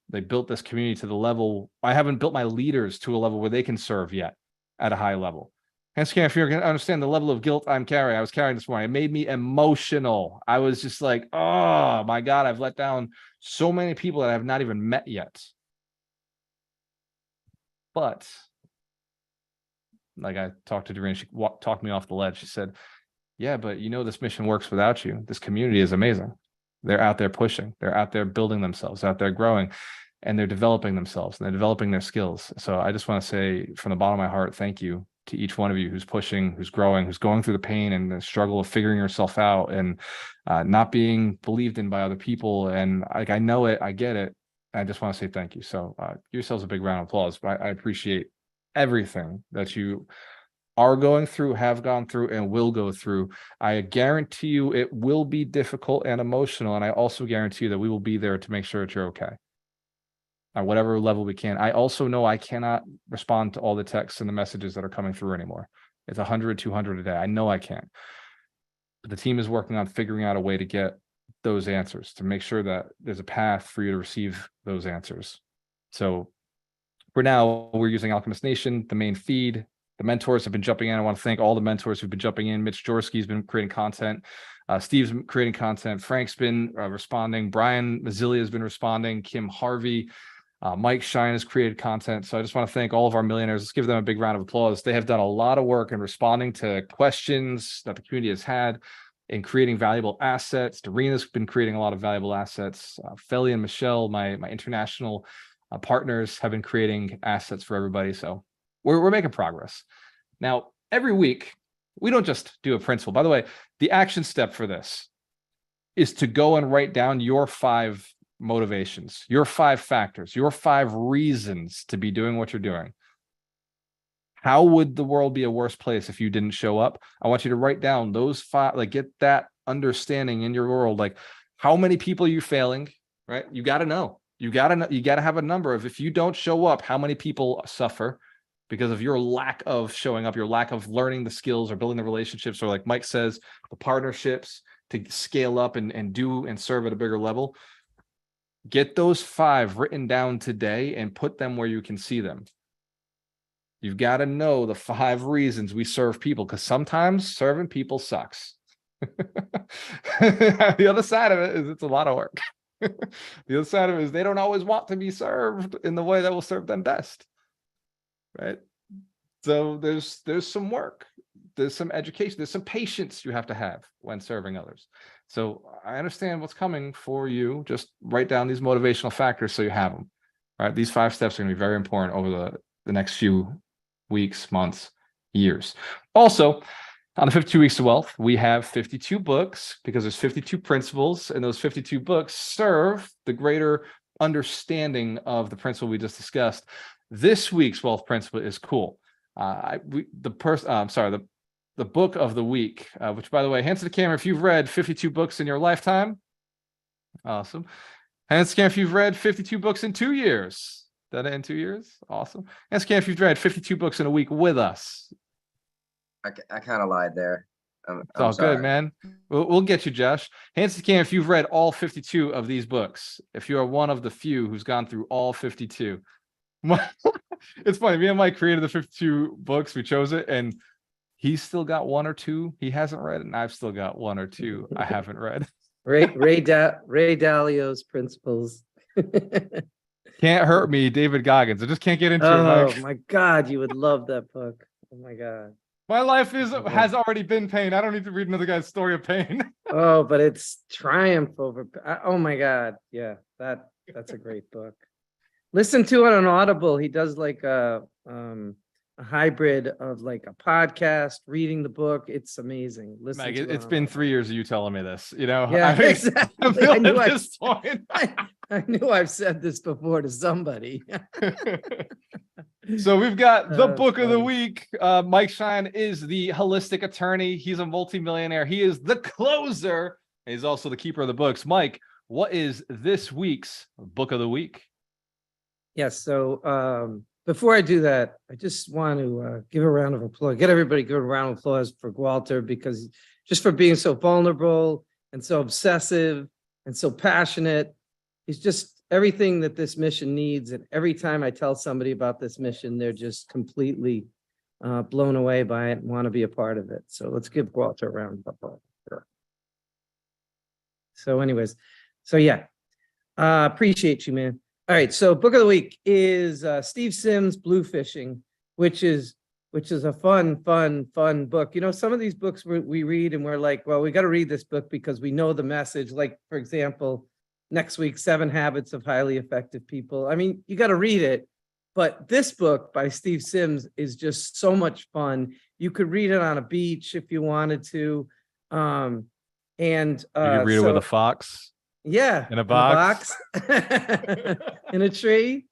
They built this community to the level. I haven't built my leaders to a level where they can serve yet at a high level. And so if you're going to understand the level of guilt I was carrying this morning, it made me emotional. I was just like, oh my God, I've let down so many people that I have not even met yet. But like I talked to Doreen, she talked me off the ledge. She said, yeah, but this mission works without you. This community is amazing. They're out there pushing. They're out there building themselves, out there growing, and they're developing themselves, and they're developing their skills. So I just want to say from the bottom of my heart, thank you to each one of you who's pushing, who's growing, who's going through the pain and the struggle of figuring yourself out and not being believed in by other people. And I know it, I get it. I just want to say thank you. So give yourselves a big round of applause. But I appreciate everything that you are going through, have gone through, and will go through. I guarantee you it will be difficult and emotional. And I also guarantee you that we will be there to make sure that you're okay at whatever level we can. I also know I cannot respond to all the texts and the messages that are coming through anymore. It's 100, 200 a day. I know I can't. But the team is working on figuring out a way to get those answers, to make sure that there's a path for you to receive those answers. So for now, we're using Alchemist Nation, the main feed. The mentors have been jumping in. I want to thank all the mentors who've been jumping in. Mitch Jorsky's been creating content. Steve's been creating content. Frank's been responding. Brian Mazzilia has been responding. Kim Harvey. Mike Shine has created content. So I just want to thank all of our millionaires. Let's give them a big round of applause. They have done a lot of work in responding to questions that the community has had, in creating valuable assets. Doreena's been creating a lot of valuable assets. Feli and Michelle, my international partners, have been creating assets for everybody. So we're making progress. Now, every week, we don't just do a principle. By the way, the action step for this is to go and write down your 5 motivations, your 5 factors, your 5 reasons to be doing what you're doing. How would the world be a worse place if you didn't show up? I want you to write down those 5, like get that understanding in your world. Like, how many people are you failing, right? You got to know. You got to have a number of, if you don't show up, how many people suffer because of your lack of showing up, your lack of learning the skills or building the relationships, or like Mike says, the partnerships to scale up and do and serve at a bigger level. Get those 5 written down today and put them where you can see them. You've got to know the 5 reasons we serve people, because sometimes serving people sucks. The other side of it is it's a lot of work. The other side of it is they don't always want to be served in the way that will serve them best. Right? So there's some work, there's some education, there's some patience you have to have when serving others. So I understand what's coming for you. Just write down these motivational factors so you have them. All right, these 5 steps are going to be very important over the next few weeks, months, years. Also, on the 52 Weeks to Wealth, we have 52 books because there's 52 principles, and those 52 books serve the greater understanding of the principle we just discussed. This week's wealth principle is cool. The book of the week, which, by the way, hands to the camera if you've read 52 books in your lifetime. Awesome. Hands to the camera if you've read 52 books in 2 years. Done it in 2 years? Awesome. Hands to the camera if you've read 52 books in a week with us. I kind of lied there. It's all good, man. We'll get you, Josh. Hands to the camera if you've read all 52 of these books. If you are one of the few who's gone through all 52. It's funny. Me and Mike created the 52 books. We chose it, and he's still got 1 or 2 he hasn't read, and I've still got 1 or 2 I haven't read. Ray Dalio's Principles. Can't Hurt Me, David Goggins. I just can't get into it, Oh Mike. my God, you would love that book. Oh my God. My life has already been pain. I don't need to read another guy's story of pain. Oh, but it's triumph over. Oh my God. Yeah, that's a great book. Listen to it on Audible. He does like a hybrid of like a podcast, reading the book. It's amazing. Listen, Mike, to it it's on been Audible. 3 years of you telling me this. You know, Yeah, I exactly. feel I knew at this point. I knew I've said this before to somebody. So we've got the That's book of the funny. week. Mike Shine is the holistic attorney. He's a multimillionaire. He is the closer. He's also the keeper of the books. Mike, what is this week's book of the week? Yes. So before I do that, I just want to give a round of applause. Get everybody give a round of applause for Walter, because just for being so vulnerable and so obsessive and so passionate. He's just everything that this mission needs. And every time I tell somebody about this mission, they're just completely blown away by it and want to be a part of it. So let's give Walter a round of applause. Sure. So anyways, so yeah, appreciate you, man. All right, so book of the week is Steve Sims' Blue Fishing, which is a fun book. You know, some of these books we read and we're like, well, we got to read this book because we know the message. Like, for example, next week, 7 Habits of Highly Effective People. I mean, you got to read it, but this book by Steve Sims is just so much fun. You could read it on a beach if you wanted to. You can read it with a fox. Yeah. In a box. In a tree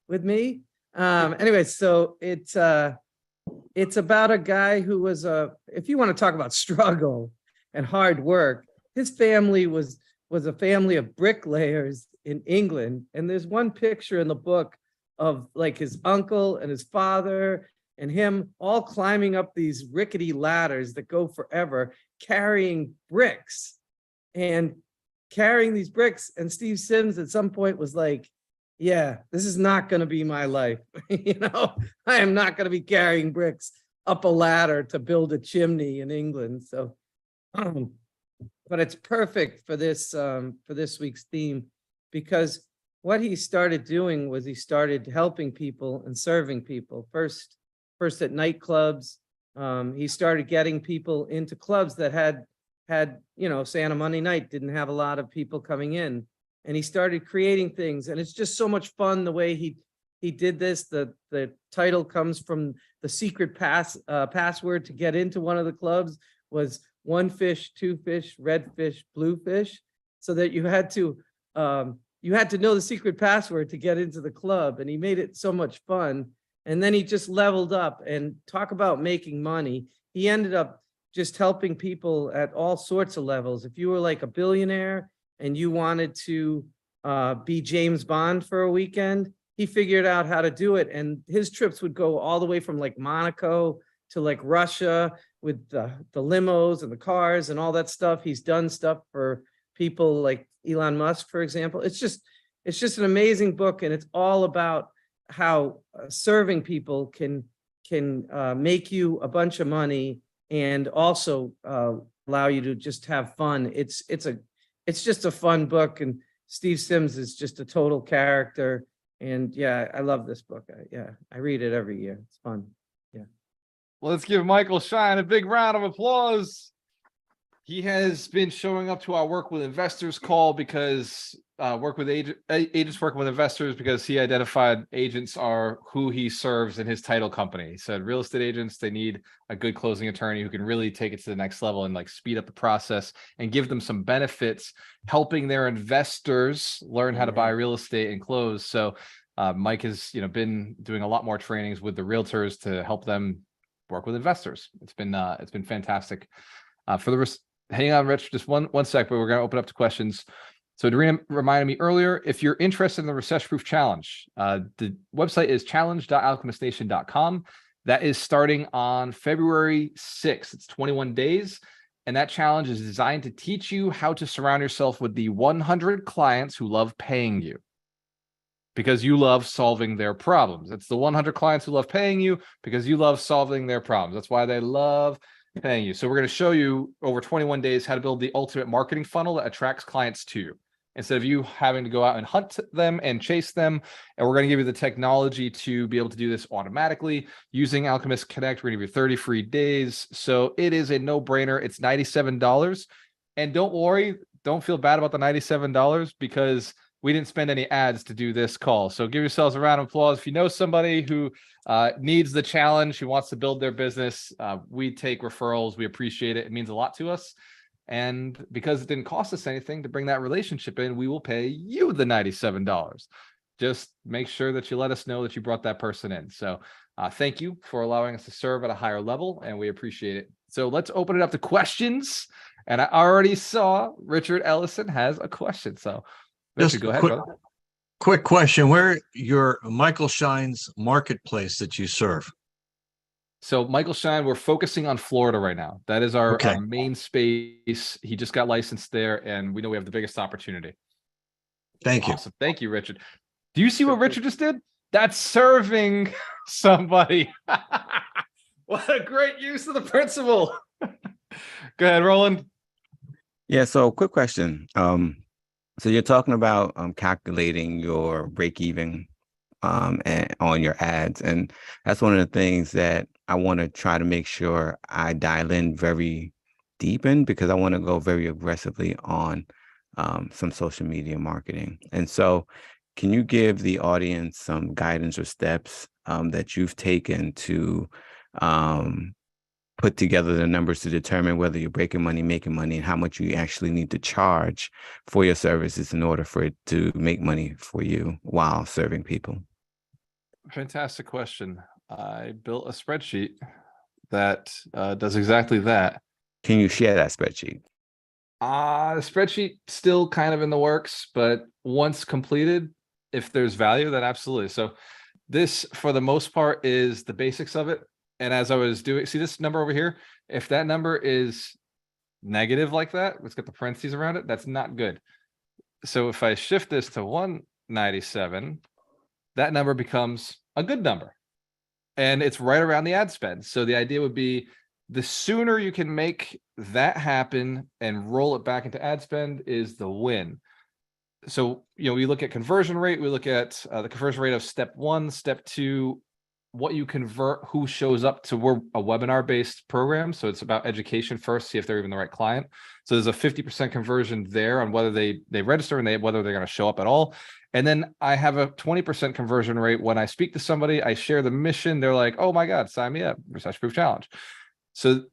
with me. Anyway, so it's about a guy who was if you want to talk about struggle and hard work, his family was a family of bricklayers in England. And there's one picture in the book of like his uncle and his father and him all climbing up these rickety ladders that go forever, carrying bricks and carrying these bricks. And Steve Sims at some point was like, yeah, this is not going to be my life. You know, I am not going to be carrying bricks up a ladder to build a chimney in England. So, but it's perfect for this week's theme, because what he started doing was he started helping people and serving people first at nightclubs. He started getting people into clubs that had, you know, say on a Monday night, didn't have a lot of people coming in, and he started creating things. And it's just so much fun the way he did this. The title comes from the secret password to get into one of the clubs was 1 fish, 2 fish, red fish, blue fish, so that you had to know the secret password to get into the club. And he made it so much fun. And then he just leveled up, and talk about making money. He ended up just helping people at all sorts of levels. If you were like a billionaire and you wanted to be James Bond for a weekend, he figured out how to do it. And his trips would go all the way from like Monaco to like Russia with the limos and the cars and all that stuff. He's done stuff for people like Elon Musk, for example. It's just an amazing book. And it's all about how serving people can make you a bunch of money and also allow you to just have fun. It's just a fun book, and Steve Sims is just a total character. And yeah, I love this book. I read it every year. It's fun. Yeah. Let's give Michael Shine a big round of applause. He has been showing up to our work with investors call because agents working with investors because he identified agents are who he serves in his title company. He said real estate agents, they need a good closing attorney who can really take it to the next level and like speed up the process and give them some benefits, helping their investors learn how to buy real estate and close. So Mike has been doing a lot more trainings with the realtors to help them work with investors. It's been fantastic. For the rest, hang on, Rich, just one sec, but we're going to open up to questions. So Dorina reminded me earlier, if you're interested in the Recession Proof Challenge, the website is challenge.alchemistnation.com. That is starting on February 6th. It's 21 days. And that challenge is designed to teach you how to surround yourself with the 100 clients who love paying you because you love solving their problems. It's the 100 clients who love paying you because you love solving their problems. That's why they love paying you. So we're going to show you over 21 days how to build the ultimate marketing funnel that attracts clients to you instead of you having to go out and hunt them and chase them. And we're going to give you the technology to be able to do this automatically using Alchemist Connect. We're going to give you 30 free days. So it is a no-brainer. It's $97. And don't worry, don't feel bad about the $97 because we didn't spend any ads to do this call. So give yourselves a round of applause. If you know somebody who needs the challenge, who wants to build their business, we take referrals. We appreciate it. It means a lot to us. And because it didn't cost us anything to bring that relationship in, we will pay you the $97. Just make sure that you let us know that you brought that person in. So thank you for allowing us to serve at a higher level, and we appreciate it. So let's open it up to questions. And I already saw Richard Ellison has a question. So Richard, go ahead, brother. Quick question. Where your Michael Shine's marketplace that you serve? So Michael Shine, we're focusing on Florida right now. That is our main space. He just got licensed there, and we know we have the biggest opportunity. Thank you. Awesome. Thank you, Richard. Do you see what Richard just did? That's serving somebody. What a great use of the principle. Go ahead, Roland. Yeah, so quick question. So you're talking about calculating your break even and on your ads. And that's one of the things that I want to try to make sure I dial in very deep in because I want to go very aggressively on some social media marketing. And so can you give the audience some guidance or steps that you've taken to put together the numbers to determine whether you're breaking money, making money, and how much you actually need to charge for your services in order for it to make money for you while serving people? Fantastic question. I built a spreadsheet that does exactly that. Can you share that spreadsheet? The spreadsheet still kind of in the works, but once completed, if there's value, then absolutely. So this, for the most part, is the basics of it. And as I was doing, see this number over here? If that number is negative like that, let's get the parentheses around it. That's not good. So if I shift this to 197, that number becomes a good number. And it's right around the ad spend. So the idea would be the sooner you can make that happen and roll it back into ad spend is the win. So, we look at conversion rate, we look at the conversion rate of step 1, step 2, what you convert, who shows up to a webinar-based program. So it's about education first, see if they're even the right client. So there's a 50% conversion there on whether they register and whether they're going to show up at all. And then I have a 20% conversion rate when I speak to somebody, I share the mission, they're like, oh my God, sign me up, Recession Proof Challenge. So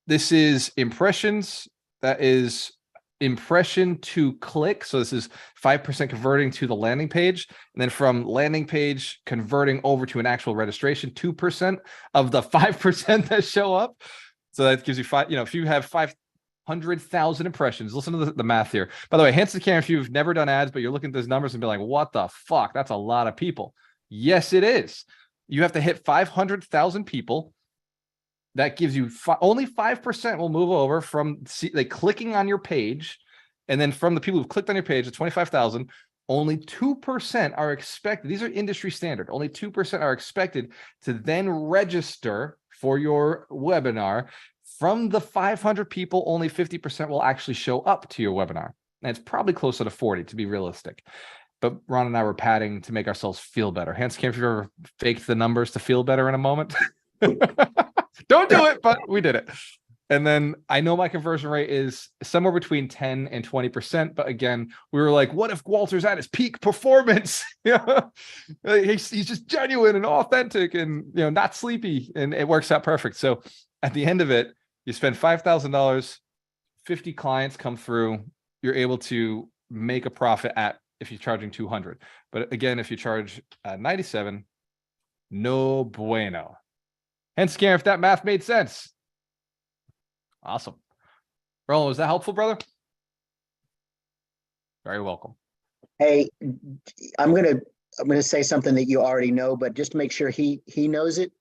this is impressions, that is impression to click. So this is 5% converting to the landing page. And then from landing page converting over to an actual registration, 2% of the 5% that show up. So that gives you if you have 500,000 impressions, listen to the math here. By the way, hands to the camera if you've never done ads, but you're looking at those numbers and be like, what the fuck? That's a lot of people. Yes, it is. You have to hit 500,000 people. That gives you only 5% will move over from clicking on your page. And then from the people who've clicked on your page, the 25,000, only 2% are expected. These are industry standard. Only 2% are expected to then register for your webinar. From the 500 people, only 50% will actually show up to your webinar. And it's probably closer to 40 to be realistic. But Ron and I were padding to make ourselves feel better. Hands, Cam, if you've ever faked the numbers to feel better in a moment. Don't do it, but we did it. And then I know my conversion rate is somewhere between 10 and 20%. But again, we were like, what if Walter's at his peak performance? Yeah, he's just genuine and authentic and not sleepy, and it works out perfect. So at the end of it, you spend $5,000, 50 clients come through, you're able to make a profit if you're charging 200. But again, if you charge 97, no bueno. Hence, Karen, if that math made sense. Awesome. Roland, was that helpful, brother? Very welcome. Hey, I'm gonna say something that you already know, but just to make sure he knows it.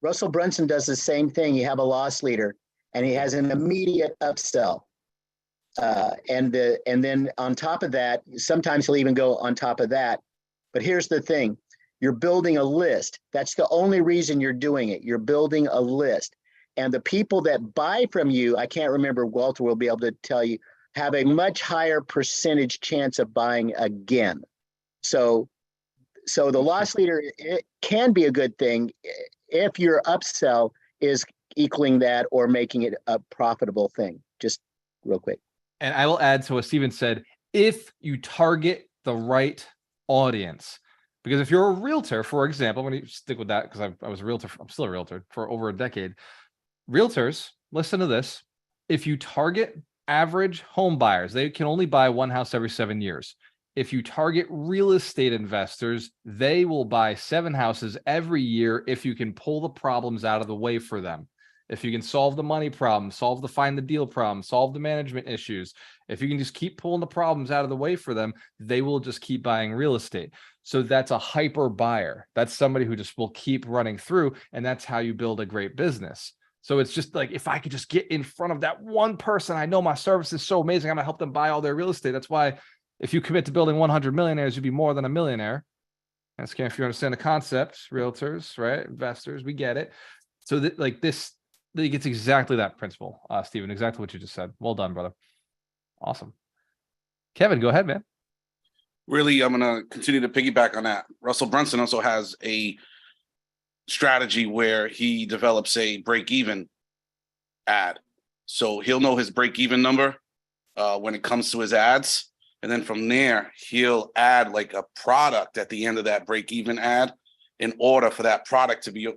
Russell Brunson does the same thing. You have a loss leader, and he has an immediate upsell. And then on top of that, sometimes he'll even go on top of that. But here's the thing: you're building a list. That's the only reason you're doing it. You're building a list. And the people that buy from you, I can't remember, Walter will be able to tell you, have a much higher percentage chance of buying again. So the loss leader, it can be a good thing if your upsell is equaling that or making it a profitable thing. Just real quick. And I will add to what Steven said, if you target the right audience. Because if you're a realtor, for example, I'm going to stick with that because I was a realtor. I'm still a realtor for over a decade. Realtors, listen to this. If you target average home buyers, they can only buy one house every 7 years. If you target real estate investors, they will buy 7 houses every year if you can pull the problems out of the way for them. If you can solve the money problem, solve the find the deal problem, solve the management issues, if you can just keep pulling the problems out of the way for them, they will just keep buying real estate. So that's a hyper buyer. That's somebody who just will keep running through, and that's how you build a great business. So it's just like, if I could just get in front of that one person, I know my service is so amazing, I'm gonna help them buy all their real estate. That's why if you commit to building 100 millionaires, you'd be more than a millionaire. That's if you understand the concepts, realtors, right? Investors, we get it. So that like this, it's exactly that principle, Steven, exactly what you just said. Well done, brother. Awesome. Kevin, go ahead, man. Really, I'm going to continue to piggyback on that. Russell Brunson also has a strategy where he develops a break-even ad. So he'll know his break-even number when it comes to his ads. And then from there, he'll add like a product at the end of that break-even ad in order for that product to be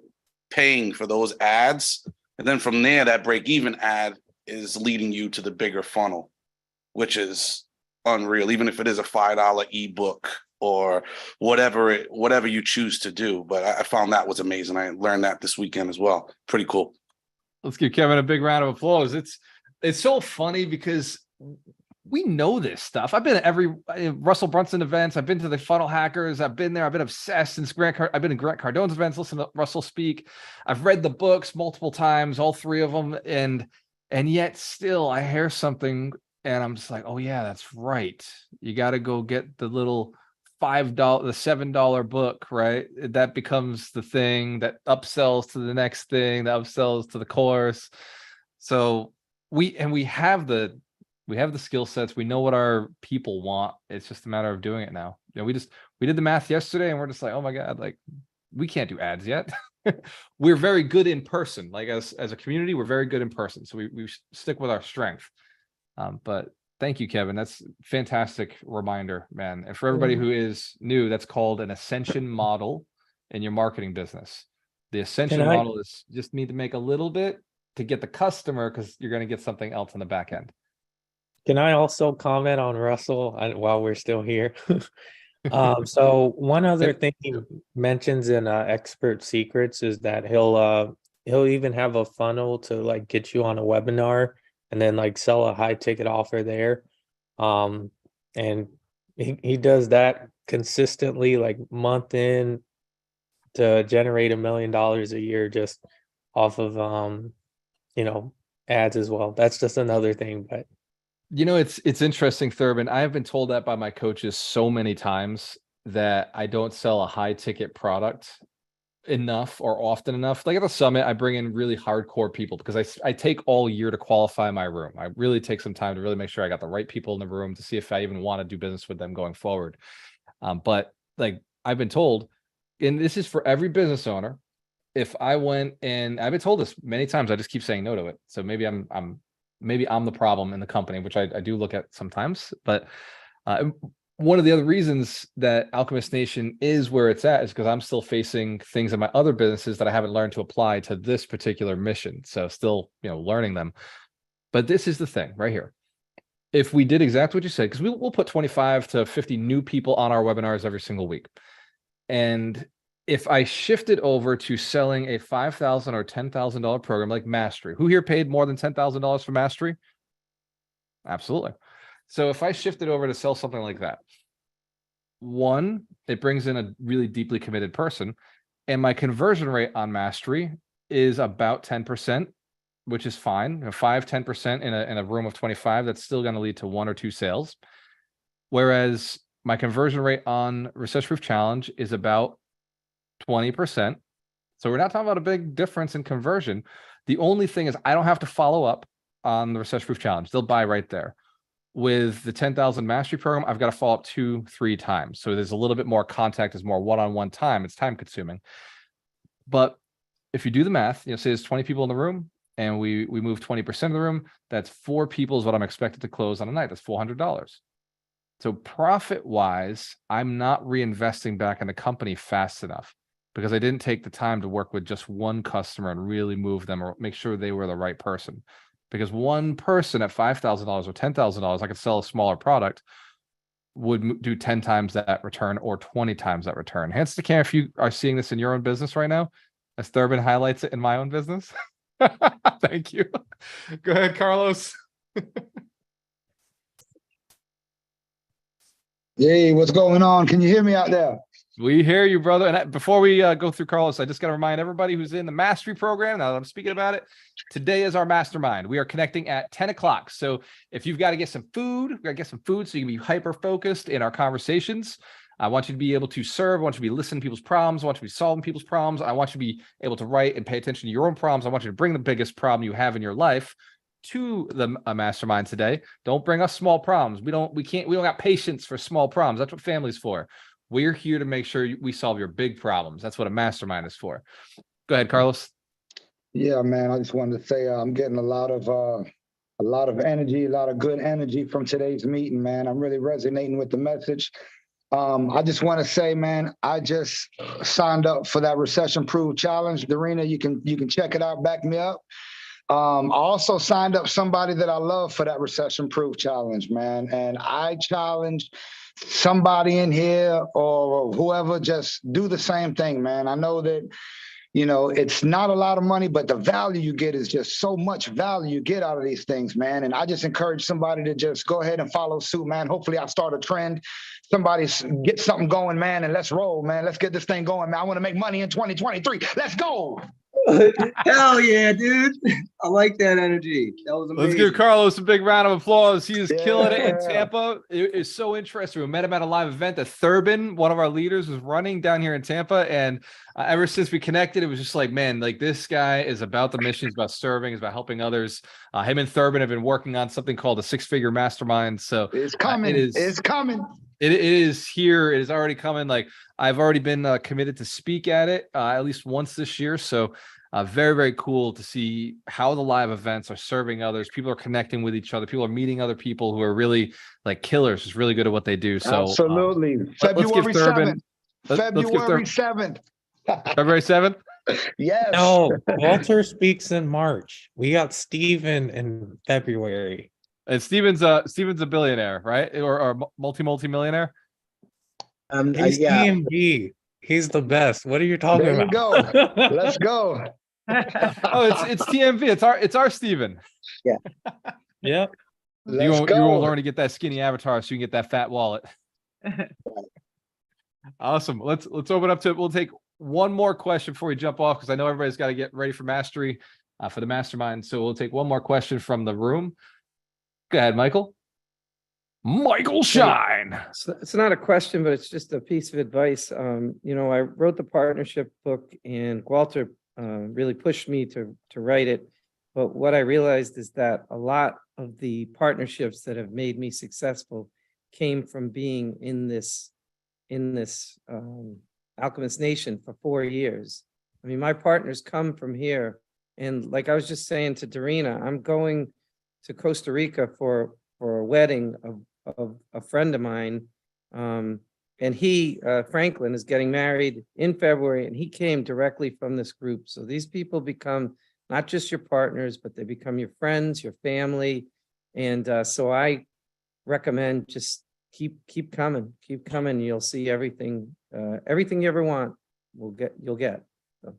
paying for those ads. And then from there, that break-even ad is leading you to the bigger funnel, which is unreal, even if it is a $5 ebook or whatever you choose to do. But I found that was amazing. I learned that this weekend as well. Pretty cool. Let's give Kevin a big round of applause. It's so funny because we know this stuff. I've been at every Russell Brunson events. I've been to the Funnel Hackers. I've been there. I've been obsessed since I've been in Grant Cardone's events, listen to Russell speak. I've read the books multiple times, all 3 of them. And yet still I hear something and I'm just like, oh yeah, that's right. You got to go get the little $5, the $7 book, right? That becomes the thing that upsells to the next thing, that upsells to the course. So we have the skill sets. We know what our people want. It's just a matter of doing it now. We did the math yesterday and we're just like, oh my God, like we can't do ads yet. We're very good in person. Like as a community, we're very good in person. So we stick with our strength. But thank you, Kevin. That's a fantastic reminder, man. And for everybody who is new, that's called an ascension model in your marketing business. The ascension model is just need to make a little bit to get the customer because you're going to get something else on the back end. Can I also comment on Russell while we're still here? So one other thing he mentions in Expert Secrets is that he'll even have a funnel to like get you on a webinar and then like sell a high ticket offer there. And he does that consistently, like month in, to generate $1 million a year just off of ads as well. That's just another thing. But it's interesting, Thurman. I have been told that by my coaches so many times that I don't sell a high ticket product enough or often enough. Like at the summit, I bring in really hardcore people because I take all year to qualify my room. I really take some time to really make sure I got the right people in the room to see if I even want to do business with them going forward. But like I've been told, and this is for every business owner, if I went and I've been told this many times, I just keep saying no to it. So maybe maybe I'm the problem in the company, which I do look at sometimes. But one of the other reasons that Alchemist Nation is where it's at is because I'm still facing things in my other businesses that I haven't learned to apply to this particular mission. So still, learning them. But this is the thing right here. If we did exactly what you said, because we'll put 25 to 50 new people on our webinars every single week. And if I shifted over to selling a $5,000 or $10,000 program like Mastery, who here paid more than $10,000 for Mastery? Absolutely. So if I shifted over to sell something like that, one, it brings in a really deeply committed person, and my conversion rate on Mastery is about 10%, which is fine. 5-10% in a room of 25, that's still going to lead to 1 or 2 sales. Whereas my conversion rate on Recession Proof Challenge is about 20%. So we're not talking about a big difference in conversion. The only thing is I don't have to follow up on the Recession Proof Challenge. They'll buy right there. With the 10,000 Mastery program, I've got to follow up 2-3 times. So there's a little bit more contact, there's more one-on-one time. It's time consuming. But if you do the math, say there's 20 people in the room and we move 20% of the room, that's 4 people is what I'm expected to close on a night. That's $400. So profit-wise, I'm not reinvesting back in the company fast enough because I didn't take the time to work with just one customer and really move them or make sure they were the right person. Because one person at $5,000 or $10,000, I could sell a smaller product, would do 10 times that return or 20 times that return. Hence the camera, if you are seeing this in your own business right now, as Thurbin highlights it in my own business. Thank you. Go ahead, Carlos. Hey, what's going on? Can you hear me out there? We hear you, brother. And before we go through Carlos, I just got to remind everybody who's in the Mastery program, now that I'm speaking about it, today is our mastermind. We are connecting at 10 o'clock. So if you've got to get some food, so you can be hyper-focused in our conversations. I want you to be able to serve. I want you to be listening to people's problems. I want you to be solving people's problems. I want you to be able to write and pay attention to your own problems. I want you to bring the biggest problem you have in your life to the mastermind today. Don't bring us small problems. We don't got patience for small problems. That's what family's for. We're here to make sure we solve your big problems. That's what a mastermind is for. Go ahead, Carlos. Yeah, man. I just wanted to say I'm getting a lot of energy, a lot of good energy from today's meeting, man. I'm really resonating with the message. I just want to say, man, I just signed up for that Recession Proof Challenge. Darina, you can check it out. Back me up. I also signed up somebody that I love for that Recession Proof Challenge, man. And I challenge somebody in here or whoever, just do the same thing, man. I know that, it's not a lot of money, but the value you get is just so much value you get out of these things, man. And I just encourage somebody to just go ahead and follow suit, man. Hopefully I'll start a trend. Somebody get something going, man, and let's roll, man. Let's get this thing going, man. I want to make money in 2023. Let's go. Hell yeah, dude. I like that energy. That was amazing. Let's give Carlos a big round of applause. He is killing it in Tampa. It is so interesting. We met him at a live event that Thurbin, one of our leaders, was running down here in Tampa. And ever since we connected, it was just like, man, like this guy is about the mission. He's about serving. He's about helping others. Him and Thurbin have been working on something called a 6-figure mastermind. So it's coming. It's coming. It is here. It is already coming. Like I've already been committed to speak at it at least once this year. So very, very cool to see how the live events are serving others. People are connecting with each other. People are meeting other people who are really like killers, just really good at what they do. So absolutely. February 7th. February 7th. February 7th? Yes. No, Walter speaks in March. We got Steven in February. And Steven's a billionaire, right? Or multi-millionaire. He's TMG. He's the best. What are you talking there about? You go. Let's go. It's TMV. It's our Steven. Yeah. Yep. You won't learn to get that skinny avatar so you can get that fat wallet. Awesome. Let's open up to it. We'll take one more question before we jump off because I know everybody's got to get ready for Mastery for the mastermind. So we'll take one more question from the room. Go ahead, Michael. Michael Shine. So it's not a question, but it's just a piece of advice. I wrote the partnership book and Walter really pushed me to write it. But what I realized is that a lot of the partnerships that have made me successful came from being in this Alchemist Nation for 4 years. I mean, my partners come from here. And like I was just saying to Darina, I'm going to Costa Rica for a wedding of a friend of mine. And he, Franklin, is getting married in February, and he came directly from this group. So these people become not just your partners, but they become your friends, your family. And so I recommend just keep coming. You'll see everything, everything you ever want. You'll get. So,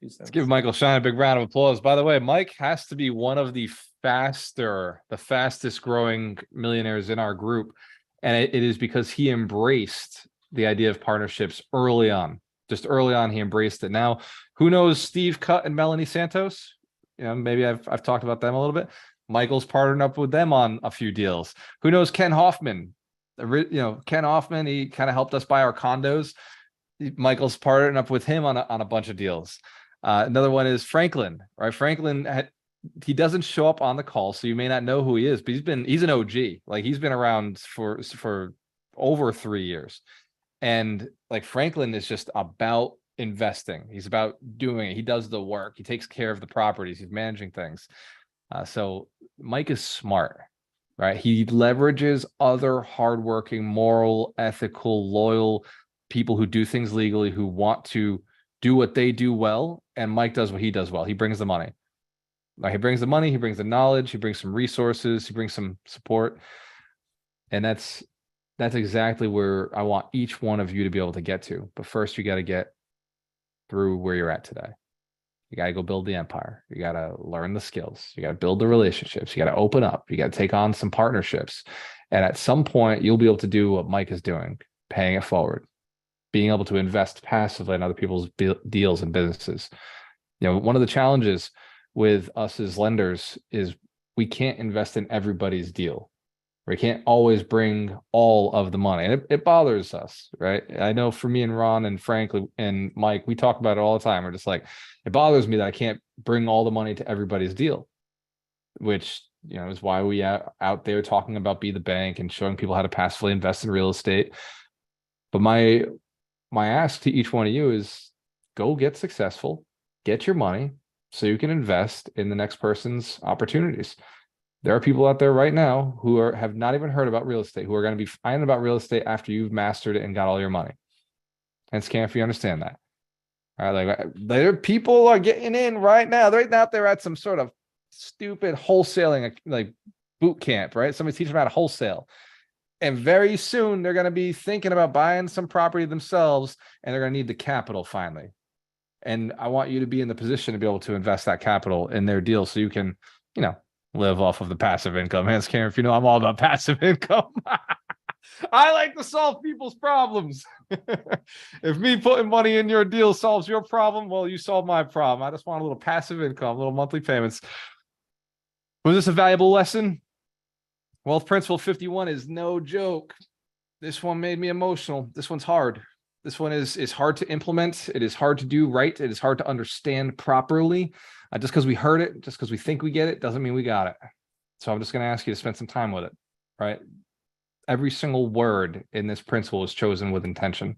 Let's give Michael Shine a big round of applause. By the way, Mike has to be one of the fastest growing millionaires in our group. And it is because he embraced the idea of partnerships early on. Just early on, he embraced it. Now, who knows Steve Cutt and Melanie Santos? You know, maybe I've talked about them a little bit. Michael's partnered up with them on a few deals. Who knows Ken Hoffman? You know, Ken Hoffman, he kind of helped us buy our condos. Michael's partnered up with him on a bunch of deals. Another one is Franklin, right? Franklin he doesn't show up on the call, so you may not know who he is, but he's an OG. Like, he's been around for over 3 years. And like, Franklin is just about investing. He's about doing it. He does the work. He takes care of the properties. He's managing things. So Mike is smart, right? He leverages other hardworking, moral, ethical, loyal people who do things legally, who want to do what they do well. And Mike does what he does well. He brings the money. He brings the money, he brings the knowledge, he brings some resources, he brings some support. And that's exactly where I want each one of you to be able to get to. But first, you got to get through where you're at today. You got to go build the empire. You got to learn the skills. You got to build the relationships. You got to open up. You got to take on some partnerships. And at some point, you'll be able to do what Mike is doing, paying it forward, being able to invest passively in other people's deals and businesses. You know, one of the challenges with us as lenders is we can't invest in everybody's deal. We can't always bring all of the money. And it bothers us, right? I know for me and Ron and Frank and Mike, we talk about it all the time. We're just like, it bothers me that I can't bring all the money to everybody's deal, which, you know, is why we out there talking about Be the Bank and showing people how to passively invest in real estate. But my ask to each one of you is go get successful, get your money, so you can invest in the next person's opportunities. There are people out there right now who have not even heard about real estate, who are going to be finding about real estate after you've mastered it and got all your money. And Scam, if you understand that. All right, like, there people are getting in right now. They're out there at some sort of stupid wholesaling, like boot camp, right? Somebody's teaching them how to wholesale. And very soon they're going to be thinking about buying some property themselves, and they're going to need the capital finally. And I want you to be in the position to be able to invest that capital in their deal so you can, you know, live off of the passive income. Hans Karen, if you know, I'm all about passive income. I like to solve people's problems. If me putting money in your deal solves your problem, well, you solve my problem. I just want a little passive income, little monthly payments. Was this a valuable lesson? Wealth Principle 51 is no joke. This one made me emotional. This one's hard. This one is hard to implement. It is hard to do right. It is hard to understand properly. Just because we heard it, just because we think we get it, doesn't mean we got it. So I'm just going to ask you to spend some time with it, right? Every single word in this principle was chosen with intention.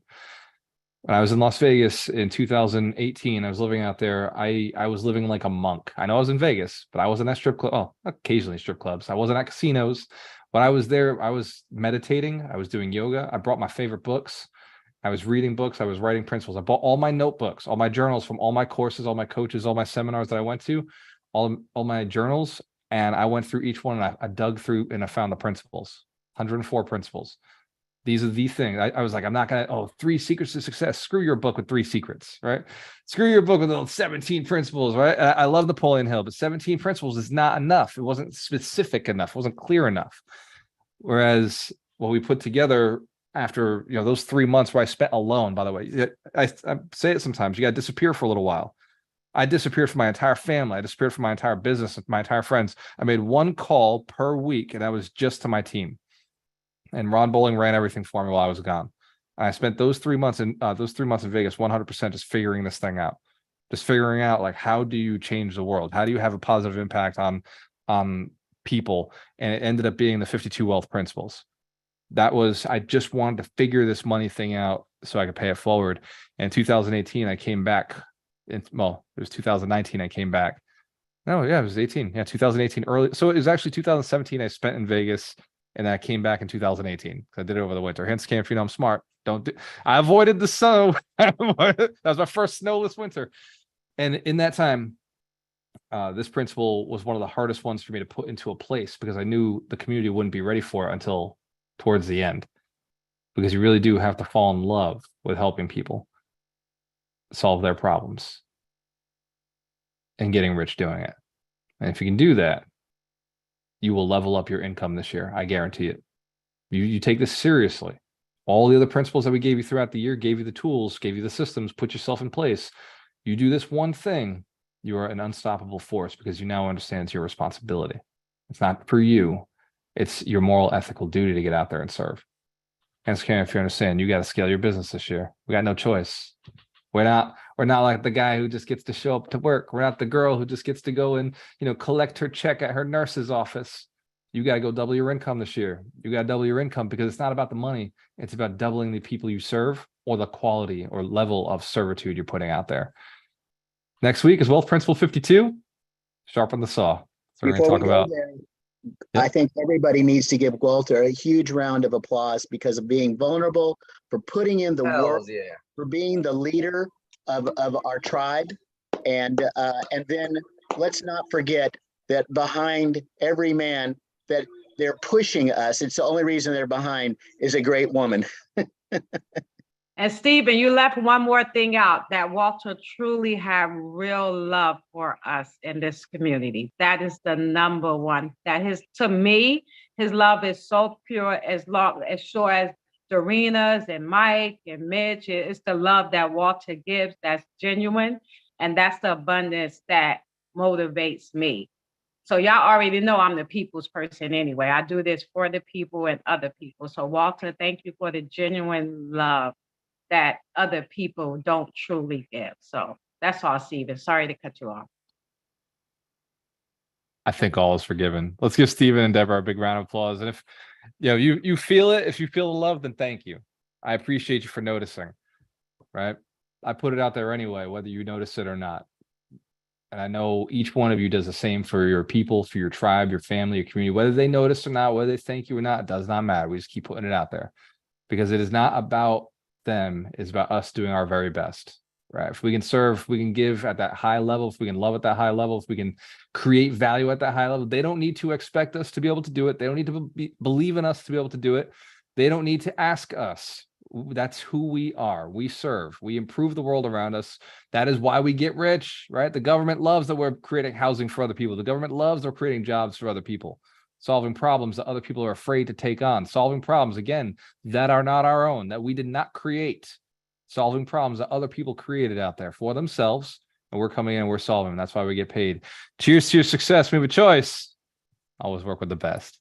When I was in Las Vegas in 2018, I was living out there. I was living like a monk. I know I was in Vegas, but I wasn't at strip club. Oh, occasionally strip clubs. I wasn't at casinos. When I was there, I was meditating. I was doing yoga. I brought my favorite books. I was reading books. I was writing principles. I bought all my notebooks, all my journals from all my courses, all my coaches, all my seminars that I went to, all my journals. And I went through each one and I dug through and I found the principles, 104 principles. These are the things. I was like, I'm not going to, 3 secrets to success. Screw your book with 3 secrets, right? Screw your book with 17 principles, right? I love Napoleon Hill, but 17 principles is not enough. It wasn't specific enough. It wasn't clear enough. Whereas what we put together after, you know, those 3 months where I spent alone, by the way, I say it sometimes, you got to disappear for a little while. I disappeared from my entire family. I disappeared from my entire business, my entire friends. I made 1 call per week, and that was just to my team. And Ron Bowling ran everything for me while I was gone. I spent those 3 months in Vegas, 100% just figuring this thing out, just figuring out, like, how do you change the world? How do you have a positive impact on people? And it ended up being the 52 wealth principles. I just wanted to figure this money thing out so I could pay it forward. And in 2018, I came back Well, it was 2019 I came back. No, yeah, it was 18. Yeah, 2018 early. So it was actually 2017 I spent in Vegas, and I came back in 2018. I did it over the winter. Hence, Camp, I'm smart. I avoided the snow. That was my first snowless winter. And in that time, this principle was one of the hardest ones for me to put into a place because I knew the community wouldn't be ready for it until towards the end. Because you really do have to fall in love with helping people solve their problems and getting rich doing it. And if you can do that, you will level up your income this year. I guarantee it. You take this seriously. All the other principles that we gave you throughout the year, gave you the tools, gave you the systems, put yourself in place. You do this one thing, you are an unstoppable force because you now understand it's your responsibility. It's not for you. It's your moral, ethical duty to get out there and serve. And Karen, if you understand, you got to scale your business this year. We got no choice. We're not like the guy who just gets to show up to work. We're not the girl who just gets to go and, collect her check at her nurse's office. You got to go double your income this year. You got to double your income because it's not about the money. It's about doubling the people you serve or the quality or level of servitude you're putting out there. Next week is Wealth Principle 52, Sharpen the Saw. So we're going to talk about. I think everybody needs to give Walter a huge round of applause because of being vulnerable, for putting in the work, Yeah. for being the leader of our tribe. And then let's not forget that behind every man that they're pushing us, it's the only reason they're behind, is a great woman. And Stephen, you left one more thing out, that Walter truly have real love for us in this community. That is the number one. To me, his love is so pure, as sure as Dorena's and Mike and Mitch. It's the love that Walter gives that's genuine. And that's the abundance that motivates me. So y'all already know I'm the people's person anyway. I do this for the people and other people. So Walter, thank you for the genuine love that other people don't truly give. So that's all, Stephen. Sorry to cut you off. I think all is forgiven. Let's give Stephen and Deborah a big round of applause. And if you feel it, if you feel the love, then thank you. I appreciate you for noticing. Right? I put it out there anyway, whether you notice it or not. And I know each one of you does the same for your people, for your tribe, your family, your community. Whether they notice or not, whether they thank you or not, it does not matter. We just keep putting it out there because it is not about them. It's about us doing our very best. Right? If we can serve, if we can give at that high level, if we can love at that high level, if we can create value at that high level, they don't need to expect us to be able to do it. They don't need to believe in us to be able to do it. They don't need to ask us. That's who we are. We serve. We improve the world around us. That is why we get rich, right? The government loves that we're creating housing for other people. The government loves that we're creating jobs for other people, solving problems that other people are afraid to take on, solving problems, again, that are not our own, that we did not create, solving problems that other people created out there for themselves. And we're coming in and we're solving them. That's why we get paid. Cheers to your success. We have a choice. Always work with the best.